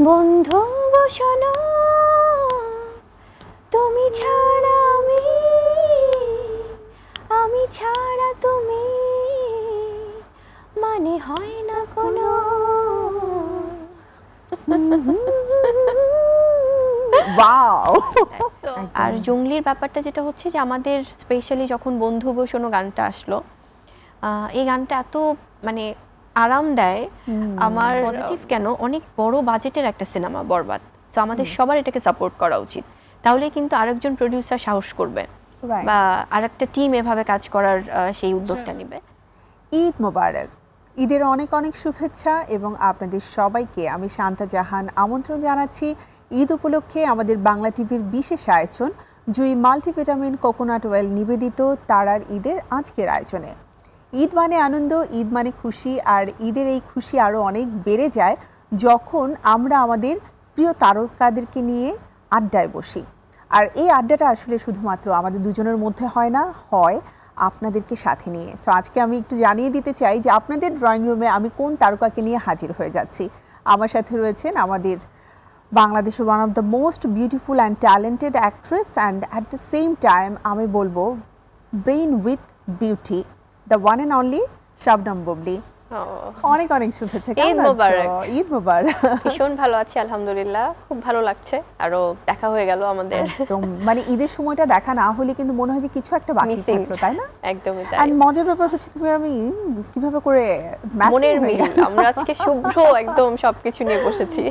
বন্ধু গো শোনো, তুমি ছাড়া আমি ছাড়া তুমি, মানে হয় না কোনো। ওয়াও। আর জঙ্গলির ব্যাপারটা যেটা হচ্ছে যে আমাদের স্পেশালি যখন বন্ধু গো শোনো গানটা আসলো, এই গানটা এত মানে আরাম দেয়। আমার পজিটিভ কেন, অনেক বড় বাজেটের একটা সিনেমা বরবাদ, সো আমাদের সবার এটাকে সাপোর্ট করা উচিত। তাহলে কিন্তু আরেকজন প্রোডিউসার সাহস করবে বা আরেকটা টিম এভাবে কাজ করার সেই উদ্যোগটা নেবে। ঈদ মোবারক, ঈদের অনেক অনেক শুভেচ্ছা এবং আপনাদের সবাইকে আমি শান্তা জাহান আমন্ত্রণ জানাচ্ছি ঈদ উপলক্ষে আমাদের বাংলা টিভির বিশেষ আয়োজন জুই মাল্টিভিটামিন কোকোনাট অয়েল নিবেদিত তারার ঈদের আজকের আয়োজনে। ঈদ মানে আনন্দ, ঈদ মানে খুশি, আর ঈদের এই খুশি আরও অনেক বেড়ে যায় যখন আমরা আমাদের প্রিয় তারকাদেরকে নিয়ে আড্ডায় বসি। আর এই আড্ডাটা আসলে শুধুমাত্র আমাদের দুজনের মধ্যে হয় না, হয় আপনাদেরকে সাথে নিয়ে। সো আজকে আমি একটু জানিয়ে দিতে চাই যে আপনাদের ড্রয়িং রুমে আমি কোন তারকাকে নিয়ে হাজির হয়ে যাচ্ছি। আমার সাথে রয়েছেন আমাদের বাংলাদেশের one of the most beautiful and talented actress and at the same time আমি বলবো brain with beauty, the one and only Shabnam Bubly. অনেক অনেক শুভেচ্ছা। ঈদ মোবারক। ঈদ মোবারক। ভীষণ ভালো আছি আলহামদুলিল্লাহ, খুব ভালো লাগছে, আরো দেখা হয়ে গেল আমাদের। একদম, মানে ঈদের সময়টা দেখা না হলে কিন্তু মনে হয় যে কিছু একটা বাকি থাকলো, তাই না? একদমই তাই। আর মজার ব্যাপার হচ্ছে তুমি আমি কিভাবে করে মনের মিল, আমরা আজকে শুভ্র একদম সবকিছু নিয়ে বসেছি।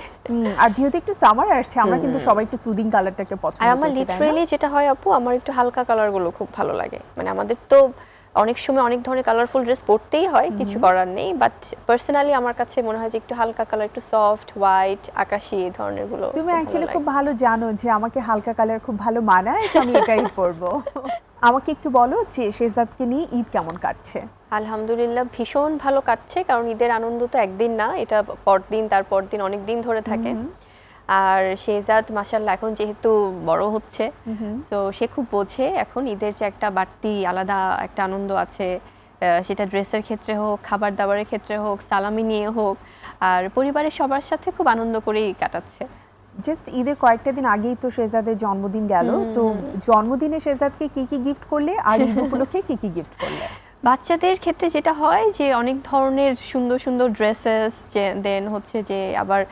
আর যেহেতু একটু সামার আসছে আমরা কিন্তু সবাই একটু সুদিং কালারটাকে পছন্দ করি। আর আমার লিটারেলি যেটা হয় আপু, আমার একটু হালকা কালার গুলো খুব ভালো লাগে। মানে আমাদের তো অনেক সময় অনেক ধরনের কালারফুল ড্রেস পরতেই হয়, কিছু করার নেই, বাট পার্সোনালি আমার কাছে মনে হয় যে একটু হালকা কালার, একটু সফট হোয়াইট, আকাশি এই ধরনের গুলো। তুমি অ্যাকচুয়ালি খুব ভালো জানো যে আমাকে হালকা কালার খুব ভালো মানায়, আমি এটাই পরবো। আমাকে একটু বলো যে শেহজাদকে নিয়ে ঈদ কেমন কাটছে? আলহামদুলিল্লাহ ভীষণ ভালো কাটছে, কারণ ঈদের আনন্দ তো একদিন না, এটা পরদিন তারপর দিন অনেক দিন ধরে থাকে। আর শেহজাদ মাশাআল্লাহ এখন যেহেতু বড় হচ্ছে, তো সে খুব বোঝে এখন ঈদের যে একটা বাড়তি আলাদা একটা আনন্দ আছে, সেটা ড্রেসের ক্ষেত্রে হোক, খাবার দাবারের ক্ষেত্রে হোক, সালামি নিয়ে হোক, আর পরিবারের সবার সাথে খুব আনন্দ করেই কাটাচ্ছে। জাস্ট ঈদের কয়েকটা দিন আগেই তো শেহজাদের জন্মদিন গেল, তো জন্মদিনে শেহজাদকে কি কি গিফট করলে আর ঈদ উপলক্ষে কি কি গিফট করলে? বাচ্চাদের ক্ষেত্রে যেটা হয় যে অনেক ধরনের সুন্দর সুন্দর ড্রেসেস, দেন হচ্ছে যে আবার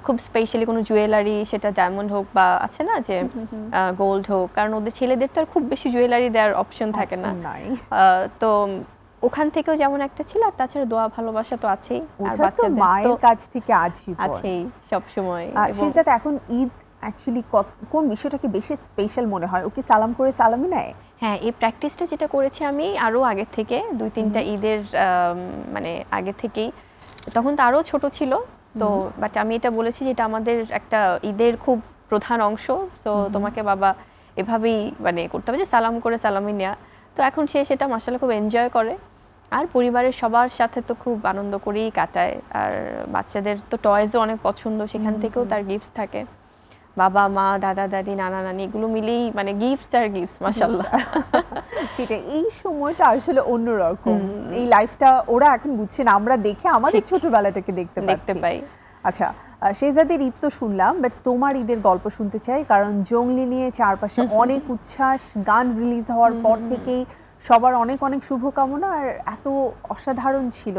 খুব স্পেশালি কোনো জুয়েলারি, সেটা ডায়মন্ড হোক বা আছে না যে গোল্ড হোক, কারণ ওদের ছেলেদের তো আর খুব বেশি জুয়েলারি দেওয়ার অপশন থাকে না। তো ওখান থেকেও যেমন একটা ছিল, আর তাছাড়া দোয়া ভালোবাসা তো আছেই, আর বাচ্চাদের মায়ের কাছ থেকে আছেই সব সময়। শেহজাদ এখন ঈদ অ্যাকচুয়ালি কোন বিষয়টাকে বেশি স্পেশাল মনে হয়? ওকে সালাম করে সালামি নেয়? হ্যাঁ, এই প্র্যাকটিসটা যেটা করেছি আমি আরো আগে থেকে, 2-3টা ঈদের মানে আগে থেকেই, তখন তো আরো ছোট ছিল তো, বাট আমি এটা বলেছি যে এটা আমাদের একটা ঈদের খুব প্রধান অংশ, সো তোমাকে বাবা এভাবেই মানে করতে হবে যে সালাম করে সালামি নেওয়া। তো এখন সে সেটা মাশাআল্লাহ খুব এনজয় করে, আর পরিবারের সবার সাথে তো খুব আনন্দ করেই কাটায়। আর বাচ্চাদের তো টয়েজও অনেক পছন্দ, সেখান থেকেও তার গিফটস থাকে, বাবা মা দাদা দাদি নানা নানি এগুলো মিলেই মানে গিফটস আর গিফটস মাশাআল্লাহ। সেটা এই সময়টা আসলে অন্যরকম, এই লাইফটা ওরা এখন বুঝছে না, আমরা দেখে আমাদের ছোটবেলাটাকে দেখতে পাই। আচ্ছা, শেহজাদের ঈদ তো শুনলাম, বাট তোমার ঈদের গল্প শুনতে চাই, কারণ জঙ্গলি নিয়ে চারপাশে অনেক উচ্ছ্বাস, গান রিলিজ হওয়ার পর থেকেই সবার অনেক অনেক শুভকামনা, আর এত অসাধারণ ছিল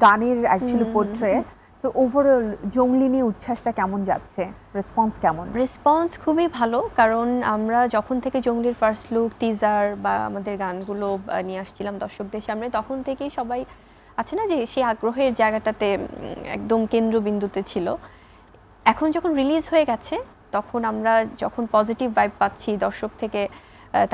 গানের অ্যাকচুয়ালি পোট্রে। সো ওভারঅল জঙ্গলি নিয়ে উচ্ছ্বাসটা কেমন যাচ্ছে, রেসপন্স কেমন? রেসপন্স খুবই ভালো, কারণ আমরা যখন থেকে জঙ্গলির ফার্স্ট লুক, টিজার বা আমাদের গানগুলো নিয়ে আসছিলাম দর্শকদের সামনে, তখন থেকেই সবাই আছে না যে সেই আগ্রহের জায়গাটাতে একদম কেন্দ্রবিন্দুতে ছিল। এখন যখন রিলিজ হয়ে গেছে, তখন আমরা যখন পজিটিভ ভাইব পাচ্ছি দর্শক থেকে,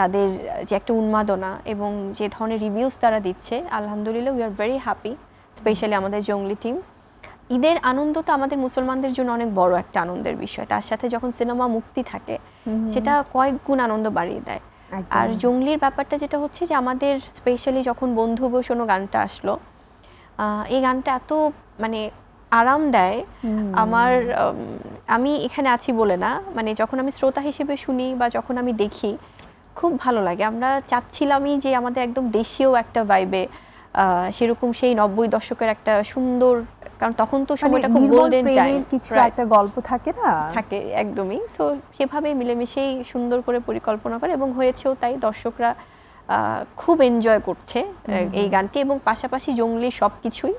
তাদের যে একটা উন্মাদনা এবং যে ধরনের রিভিউজ তারা দিচ্ছে, আলহামদুলিল্লাহ we are very happy. Specially আমাদের জঙ্গলি টিম, ঈদের আনন্দ তো আমাদের মুসলমানদের জন্য অনেক বড় একটা আনন্দের বিষয়, তার সাথে যখন সিনেমা মুক্তি থাকে সেটা কয়েক গুণ আনন্দ বাড়িয়ে দেয়। আর জঙ্গলির ব্যাপারটা যেটা হচ্ছে যে আমাদের স্পেশালি যখন বন্ধু গো শোনো গানটা আসলো, এই গানটা এত মানে আরাম দেয় আমার, আমি এখানে আছি বলে না, মানে যখন আমি শ্রোতা হিসেবে শুনি বা যখন আমি দেখি খুব ভালো লাগে। আমরা চাচ্ছিলামই যে আমাদের একদম দেশীয় একটা ভাইবে সেরকম সেই 90 দশকের একটা সুন্দর, কারণ তখন তো মানে সময়টা খুব নির্মল গোল্ডেন টাইম প্রেমের কিছু একটা গল্প থাকে না? থাকে একদমই। সো সেভাবে মিলেমিশেই সুন্দর করে পরিকল্পনা করে এবং হয়েছেও তাই। দর্শকরা খুব এনজয় করছে এই গানটি, এবং পাশাপাশি জঙ্গলি সবকিছুই।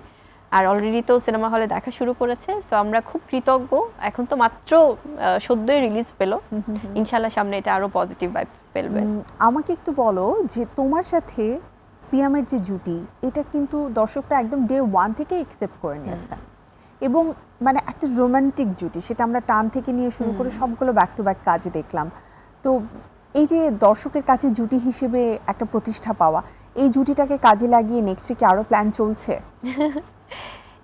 আর অলরেডি তো সিনেমা হলে দেখা শুরু করেছে, সো আমরা খুব কৃতজ্ঞ। এখন তো মাত্র সদ্যই রিলিজ পেল, ইনশাল্লাহ সামনে এটা আরো পজিটিভ ভাইব ফেলবে। আমাকে একটু বলো যে তোমার সাথে সিয়ামের যে জুটি, এটা কিন্তু দর্শকরা একদম ডে 1 থেকে একসেপ্ট করে নিয়েছে, এবং মানে একটা রোমান্টিক জুটি, সেটা আমরা টান থেকে নিয়ে শুরু করে সবগুলো ব্যাক টু ব্যাক কাজে দেখলাম। তো এই যে দর্শকের কাছে জুটি হিসেবে একটা প্রতিষ্ঠা পাওয়া, এই জুটিটাকে কাজে লাগিয়ে নেক্সট কি আরো প্ল্যান চলছে?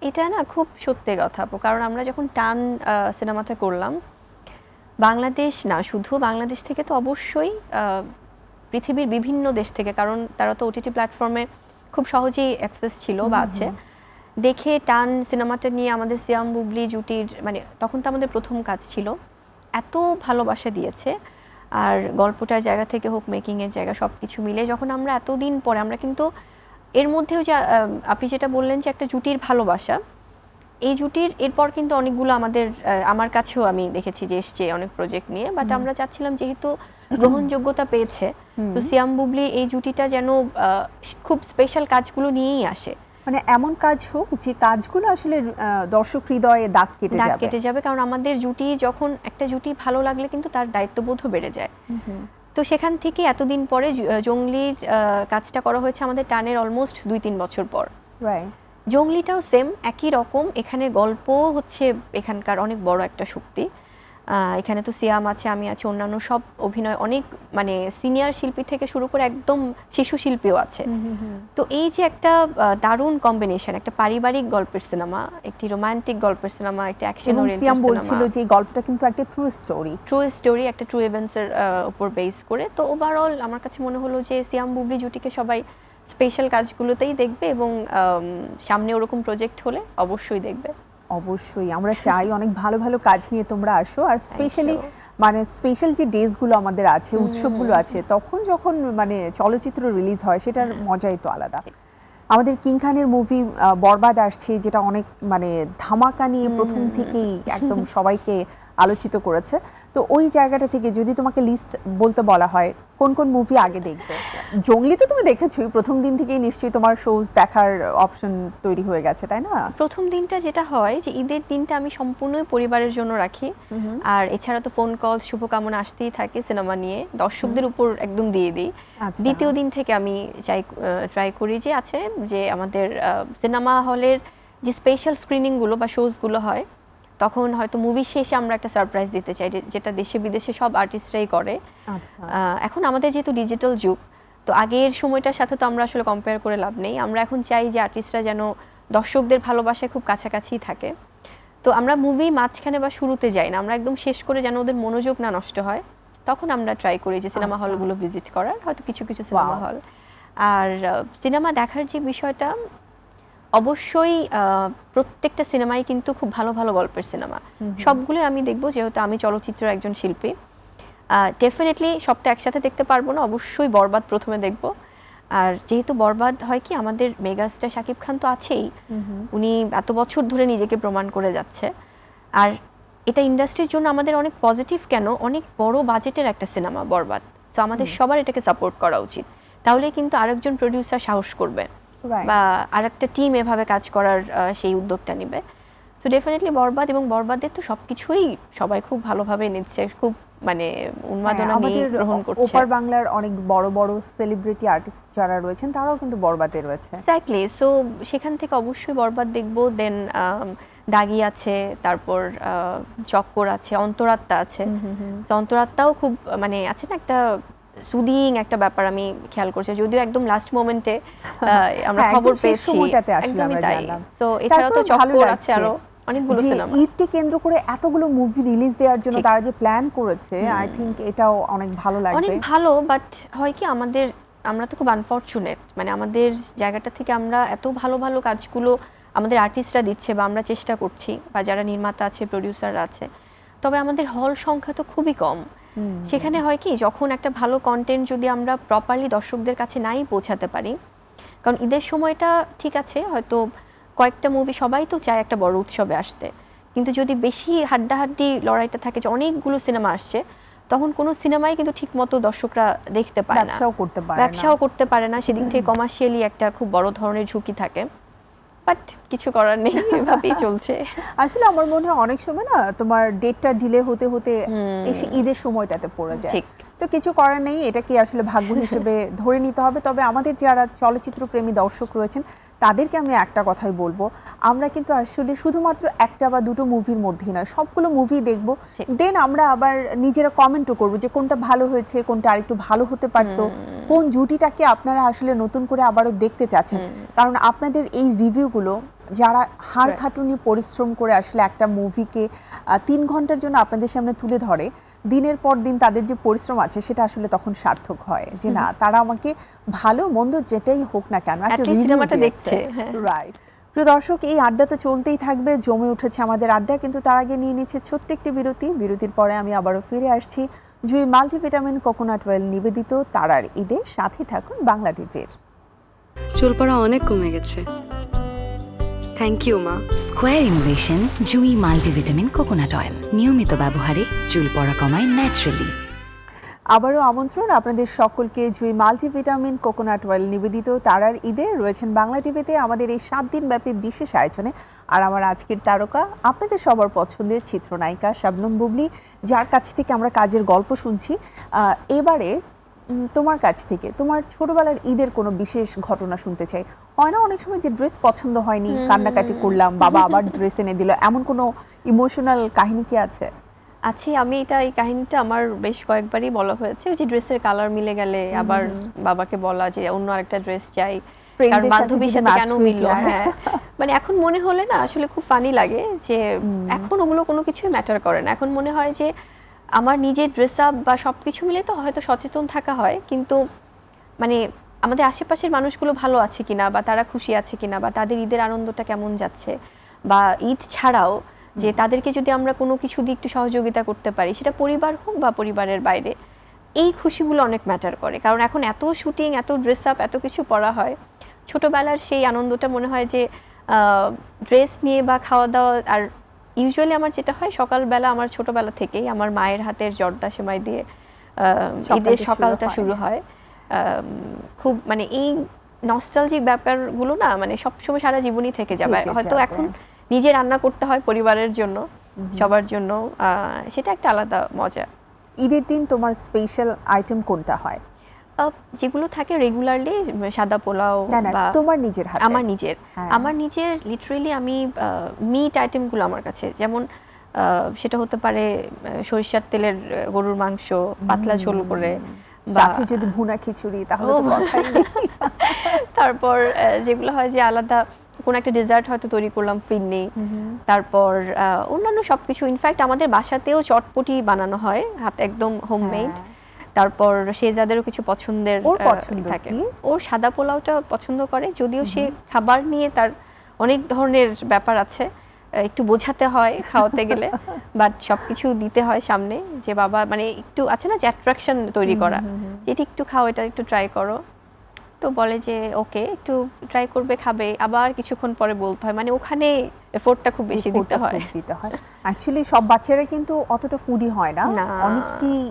এটা না খুব সত্যি কথা আপু, কারণ আমরা যখন টান সিনেমাটা করলাম, বাংলাদেশ না শুধু, বাংলাদেশ থেকে তো অবশ্যই পৃথিবীর বিভিন্ন দেশ থেকে, কারণ তারা তো ওটিটি প্ল্যাটফর্মে খুব সহজেই অ্যাক্সেস ছিল বা আছে, দেখে টান সিনেমাটা নিয়ে আমাদের সিয়াম বুবলি জুটির, মানে তখন তো আমাদের প্রথম কাজ ছিল, এত ভালোবাসা দিয়েছে। আর গল্পটার জায়গা থেকে হোক, মেকিংয়ের জায়গা, সব কিছু মিলে যখন আমরা এতদিন পরে, আমরা কিন্তু এর মধ্যেও যে আপনি যেটা বললেন যে একটা জুটির ভালোবাসা, এই জুটির এরপর কিন্তু অনেকগুলো আমার কাছেও আমি দেখেছি যে এসছে অনেক প্রজেক্ট নিয়ে, বাট আমরা চাচ্ছিলাম যেহেতু গ্রহণযোগ্যতা পেয়েছে, তো সিয়াম বুবলি এই জুটিটা যেন খুব স্পেশাল কাজগুলো নিয়েই আসে, মানে এমন কাজ হোক যে কাজগুলো আসলে দর্শক হৃদয়ে দাগ কেটে যাবে। কারণ আমাদের জুটি, যখন একটা জুটি ভালো লাগলে কিন্তু তার দায়িত্ববোধও বেড়ে যায়। তো সেখান থেকে এতদিন পরে জঙ্গলির কাজটা করা হয়েছে আমাদের টানের অলমোস্ট 2-3 বছর পর। জঙ্গলিটাও সেম একই রকম, এখানে গল্প হচ্ছে এখানকার অনেক বড় একটা শক্তি। এখানে তো সিয়াম আছে, আমি আছি, অন্যান্য সব অভিনয় অনেক, মানে সিনিয়র শিল্পী থেকে শুরু করে একদম শিশু শিল্পীও আছে। তো এই যে একটা দারুণ কম্বিনেশন, একটা পারিবারিক গল্পের সিনেমা, একটি রোমান্টিক গল্পের সিনেমা, একটা অ্যাকশন ওরিয়েন্টেড সিনেমা। সিয়াম বলছিল যে গল্পটা কিন্তু একটা ট্রু স্টোরি, একটা ট্রু ইভেন্টসের উপর বেস করে। তো ওভারঅল আমার কাছে মনে হলো যে সিয়াম বুবলি জুটিকে সবাই স্পেশাল কাজগুলোতেই দেখবে, এবং সামনে ওরকম প্রজেক্ট হলে অবশ্যই দেখবে। অবশ্যই আমরা চাই অনেক ভালো ভালো কাজ নিয়ে তোমরা আসো, আর স্পেশালি মানে স্পেশাল যে ডেজগুলো আমাদের আছে, উৎসবগুলো আছে, তখন যখন মানে চলচ্চিত্র রিলিজ হয়, সেটার মজাই তো আলাদা। আমাদের কিং খানের মুভি বরবাদ আসছে, যেটা অনেক মানে ধামাকা নিয়ে প্রথম থেকেই একদম সবাইকে আলোচিত করেছে। তো ওই জায়গাটা থেকে যদি তোমাকে লিস্ট বলতে বলা হয়, কোন কোন মুভি আগে দেখবে? জঙ্গলি তো তুমি দেখেছোই, প্রথম দিন থেকেই নিশ্চয়ই তোমার শোজ দেখার অপশন তৈরি হয়ে গেছে, তাই না? প্রথম দিনটা যেটা হয় যে ঈদের দিনটা আমি সম্পূর্ণই পরিবারের জন্য রাখি, আর এছাড়া তো ফোন কল, শুভকামনা আসতেই থাকে সিনেমা নিয়ে, দর্শকদের উপর একদম দিয়ে দিই। দ্বিতীয় দিন থেকে আমি ট্রাই করি যে আছে যে আমাদের সিনেমা হলের যে স্পেশাল স্ক্রিনিংগুলো বা শোজগুলো হয়, তখন হয়তো মুভি শেষে আমরা একটা সারপ্রাইজ দিতে চাই, যেটা দেশে বিদেশে সব আর্টিস্টরাই করে। এখন আমাদের যেহেতু ডিজিটাল যুগ, তো আগের সময়টার সাথে তো আমরা আসলে কম্পেয়ার করে লাভ নেই, আমরা এখন চাই যে আর্টিস্টরা যেন দর্শকদের ভালোবাসায় খুব কাছাকাছি থাকে। তো আমরা মুভি মাঝখানে বা শুরুতে যাই না, আমরা একদম শেষ করে যেন ওদের মনোযোগ না নষ্ট হয়, তখন আমরা ট্রাই করি যে সিনেমা হলগুলো ভিজিট করার, হয়তো কিছু কিছু সিনেমা হল। আর সিনেমা দেখার যে বিষয়টা, অবশ্যই প্রত্যেকটা সিনেমাই কিন্তু খুব ভালো ভালো গল্পের সিনেমা, সবগুলো আমি দেখবো, যেহেতু আমি চলচ্চিত্র একজন শিল্পী। ডেফিনেটলি সবটা একসাথে দেখতে পারবো না, অবশ্যই বরবাদ প্রথমে দেখব। আর যেহেতু বরবাদ হয় কি, আমাদের মেগাস্টার শাকিব খান তো আছেই, উনি এত বছর ধরে নিজেকে প্রমাণ করে যাচ্ছে, আর এটা ইন্ডাস্ট্রির জন্য আমাদের অনেক পজিটিভ, কেন অনেক বড় বাজেটের একটা সিনেমা বরবাদ, সো আমাদের সবার এটাকে সাপোর্ট করা উচিত, তাহলে কিন্তু আরেকজন প্রডিউসার সাহস করবে বা আরেকটা টিম এভাবে কাজ করার সেই উদ্যোগটা নেবে। সো ডেফিনেটলি বরবাদ, এবং বরবাদের তো সবকিছুই সবাই খুব ভালোভাবে নিচ্ছে, খুব মানে উন্মাদনা নিয়ে গ্রহণ করছে। ওপার বাংলার অনেক বড় বড় সেলিব্রিটি আর্টিস্ট যারা রয়েছেন, তারাও কিন্তু বরবাদে রয়েছে। এক্স্যাক্টলি, সো সেখান থেকে অবশ্যই বরবাদ দেখবো। দেন দাগি আছে, তারপর চক্কর আছে, অন্তরাত্মা আছে। সো অন্তরাত্মাও খুব মানে আছে না, একটা সুদিং একটা ব্যাপার আমি খেয়াল করছি, যদিও একদম লাস্ট মোমেন্টে আমরা খবর পেয়েছি, একদমই তাই। সো এছাড়াও তো চক্কর আছে, আরো অনেকগুলো সিনেমা। ঈদকে কেন্দ্র করে এতগুলো মুভি রিলিজ দেওয়ার জন্য তারা যে প্ল্যান করেছে, আই থিংক এটাও অনেক ভালো লাগবে। অনেক ভালো, বাট হয় কি আমরা তো খুব আনফরচুনেট, মানে আমাদের জায়গাটা থেকে আমরা এত ভালো ভালো কাজগুলো আমাদের আর্টিস্টরা দিচ্ছে বা আমরা চেষ্টা করছি, বা যারা নির্মাতা আছে, প্রডিউসাররা আছে, তবে আমাদের হল সংখ্যা তো খুবই কম। সেখানে হয় কি, যখন একটা ভালো কন্টেন্ট যদি আমরা প্রপারলি দর্শকদের কাছে নাই পৌঁছাতে পারি, কারণ ঈদের সময়টা ঠিক আছে, হয়তো কয়েকটা মুভি সবাই তো চায় একটা বড় উৎসবে আসতে, কিন্তু যদি বেশি হাড্ডাহাড্ডি লড়াইটা থাকে যে অনেকগুলো সিনেমা আসছে, তখন কোনো সিনেমাই কিন্তু ঠিক মতো দর্শকরা দেখতে পায় না, ব্যবসাও করতে পারে না। সেদিক থেকে কমার্শিয়ালি একটা খুব বড় ধরনের ঝুঁকি থাকে, বাট কিছু করার নেই, এভাবেই চলছে। আসলে আমার মনে হয় অনেক সময় না তোমার ডেটটা ডিলে হতে হতে এসে ঈদের সময়টাতে পড়ে যায়, ঠিক। তো কিছু করার নেই, এটাকে আসলে ভাগ্য হিসেবে ধরে নিতে হবে। তবে আমাদের যারা চলচ্চিত্র প্রেমী দর্শক রয়েছেন তাদেরকে আমি একটা কথাই বলবো, আমরা কিন্তু আসলে শুধুমাত্র একটা বা দুটো মুভির মধ্যেই নয়, সবগুলো মুভি দেখবো, দেন আমরা আবার নিজেরা কমেন্টও করবো যে কোনটা ভালো হয়েছে, কোনটা আরেকটু ভালো হতে পারতো, কোন জুটিটাকে আপনারা আসলে নতুন করে আবারও দেখতে চাচ্ছেন। কারণ আপনাদের এই রিভিউগুলো, যারা হাড় খাটুনি পরিশ্রম করে আসলে একটা মুভিকে 3 ঘন্টার জন্য আপনাদের সামনে তুলে ধরে, দিনের পর দিন তাদের যে পরিশ্রম আছে সেটা আসলে তখন সার্থক হয়, যে না তারা আমাকে ভালো মন্দ যেটাই হোক না কেন একটা সিনেমাটা দেখছে। রাইট। প্রিয় দর্শক, এই আড্ডা তো চলতেই থাকবে, জমে উঠেছে আমাদের আড্ডা, কিন্তু তার আগে নিয়ে নিচ্ছে ছোট্ট একটি বিরতি। বিরতির পরে আমি আবারও ফিরে আসছি জুই মাল্টিভিটামিন কোকোনাট অয়েল নিবেদিত তারার ঈদের সাথে থাকুন বাংলা টিভির। চুল পড়া অনেক কমে গেছে, থ্যাংক ইউ মা। স্কয়ার ইনোভেশন জুই মাল্টিভিটামিন কোকোনাট অয়েল, নিয়মিত ব্যবহারে চুল পড়া কমায় ন্যাচারালি। আবারও আমন্ত্রণ আপনাদের সকলকে জুই মাল্টিভিটামিন কোকোনাট অয়েল নিবেদিত তারার ঈদে। রয়েছেন বাংলা টিভিতে আমাদের এই 7 দিন ব্যাপী বিশেষ আয়োজনে, আর আমার আজকের তারকা আপনাদের সবার পছন্দের চিত্রনায়িকা শবনম বুবলি, যার কাছ থেকে আমরা কাজের গল্প শুনছি। এবারে তোমার কাছ থেকে তোমার ছোটবেলার ঈদের কোনো বিশেষ ঘটনা শুনতে চাই। হয় না অনেক সময় যে ড্রেস পছন্দ হয়নি, কান্নাকাটি করলাম, বাবা আবার ড্রেস এনে দিল, এমন কোনো ইমোশনাল কাহিনী কি আছে? আমি এই কাহিনীটা আমার বেশ কয়েকবারই বলা হয়েছে, ওই যে ড্রেসের কালার মিলে গেলে আবার বাবাকে বলা যে অন্য আরেকটা ড্রেস চাই, কারণ বান্ধবীর সাথে কেন মিললো। হ্যাঁ, মানে এখন মনে হলে না আসলে খুব ফানি লাগে যে এখন ওগুলো কোনো কিছুই ম্যাটার করে না। এখন মনে হয় যে আমার নিজের ড্রেস আপ বা সবকিছু মিলে তো হয়তো সচেতন থাকা হয়, কিন্তু মানে আমাদের আশেপাশের মানুষগুলো ভালো আছে কিনা, বা তারা খুশি আছে কিনা, বা তাদের ঈদের আনন্দটা কেমন যাচ্ছে, বা ঈদ ছাড়াও যে তাদেরকে যদি আমরা কোনো কিছু দিয়ে একটু সহযোগিতা করতে পারি, সেটা পরিবার হোক বা পরিবারের বাইরে, এই খুশিগুলো অনেক ম্যাটার করে। কারণ এখন এত শুটিং, এত ড্রেস আপ, এত কিছু পড়া হয়, ছোটবেলার সেই আনন্দটা মনে হয় যে ড্রেস নিয়ে বা খাওয়া দাওয়া। আর ইউজুয়ালি আমার যেটা হয়, সকালবেলা আমার ছোটবেলা থেকেই আমার মায়ের হাতের জর্দা সেমাই দিয়ে ঈদের সকালটা শুরু হয়। খুব মানে এই নস্টালজিক ব্যাপারগুলো না মানে সবসময় সারা জীবনই থেকে যাবে। হয়তো এখন নিজে রান্না করতে হয় পরিবারের জন্য, সবার জন্য, সেটা একটা আলাদা মজা। ঈদের দিন তোমার স্পেশাল আইটেম কোনটা হয়? যেগুলো থাকে রেগুলারলি, সাদা পোলাও বা তোমার নিজের হাতে? আমার নিজের লিটারেলি আমি মিট আইটেমগুলো আমার কাছে, যেমন সেটা হতে পারে সরিষার তেলের গরুর মাংস পাতলা ঝোল করে, সাথে যদি ভুনা খিচুড়ি, তাহলে তো কথাই নেই। তারপর যেগুলো হয় যে আলাদা কোন একটা ডেজার্ট হয়তো তৈরি করলাম ফিরনি, তারপর অন্যান্য সবকিছু। ইনফ্যাক্ট আমাদের বাসাতেও চটপটি বানানো হয় হাতে, একদম হোমমেড। তারপর শেজাদেরও কিছু পছন্দের থাকে, ওর সাদা পোলাওটা পছন্দ করে, যদিও সে খাবার নিয়ে তার অনেক ধরনের ব্যাপার আছে, একটু বোঝাতে হয় খাওয়াতে গেলে, বাট সবকিছু দিতে হয় সামনে, যে বাবা মানে একটু আছে না যে অ্যাট্রাকশন তৈরি করা, যেটি একটু খাও, এটা একটু ট্রাই করো, তো বলে যে ওকে, একটু ট্রাই করবে, খাবে, আবার কিছুক্ষণ পরে বলতে হয়, মানে ওখানে এফোর্টটা খুব বেশি দিতে হয়। অ্যাকচুয়ালি সব বাচ্চারা কিন্তু অতটা ফুডি হয় না, অনেকেই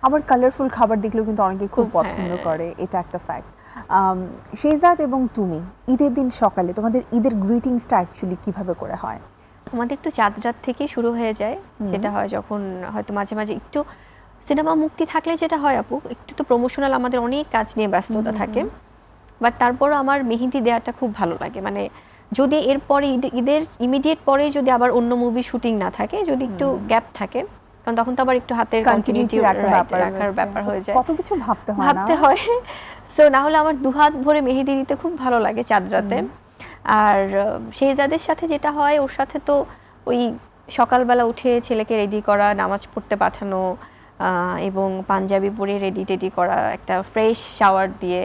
আবার কালারফুল খাবার দেখলেও কিন্তু অনেকে খুব পছন্দ করে, এটা একটা ফ্যাক্ট। শেজাদ এবং তুমি ঈদের দিন সকালে তোমাদের ঈদের গ্রিটিংসটা অ্যাকচুয়ালি কিভাবে করে হয়? আমাদের তো চাঁদ রাত থেকে শুরু হয়ে যায়, সেটা হয় যখন হয়তো মাঝে মাঝে একটু সিনেমা মুক্তি থাকলে যেটা হয় আপু, একটু তো প্রমোশনাল আমাদের অনেক কাজ নিয়ে ব্যস্ততা থাকে, বাট তারপরও আমার মেহেন্দি দেওয়াটা খুব ভালো লাগে। মানে যদি এরপরে ঈদের ইমিডিয়েট পরে যদি আবার অন্য মুভি শুটিং না থাকে, যদি একটু গ্যাপ থাকে, কারণ তখন তো আবার একটু হাতের কন্টিনিউটি রাখার ব্যাপার হয়ে যায়, কত কিছু ভাবতে হয়। সো না হলে আমার দুহাত ভরে মেহেদি দিতে খুব ভালো লাগে চাঁদ রাতে। আর শেহজাদের সাথে যেটা হয়, ওর সাথে তো ওই সকালবেলা উঠে ছেলেকে রেডি করা, নামাজ পড়তে পাঠানো, এবং পাঞ্জাবি পরে রেডি করা, একটা ফ্রেশ শাওয়ার দিয়ে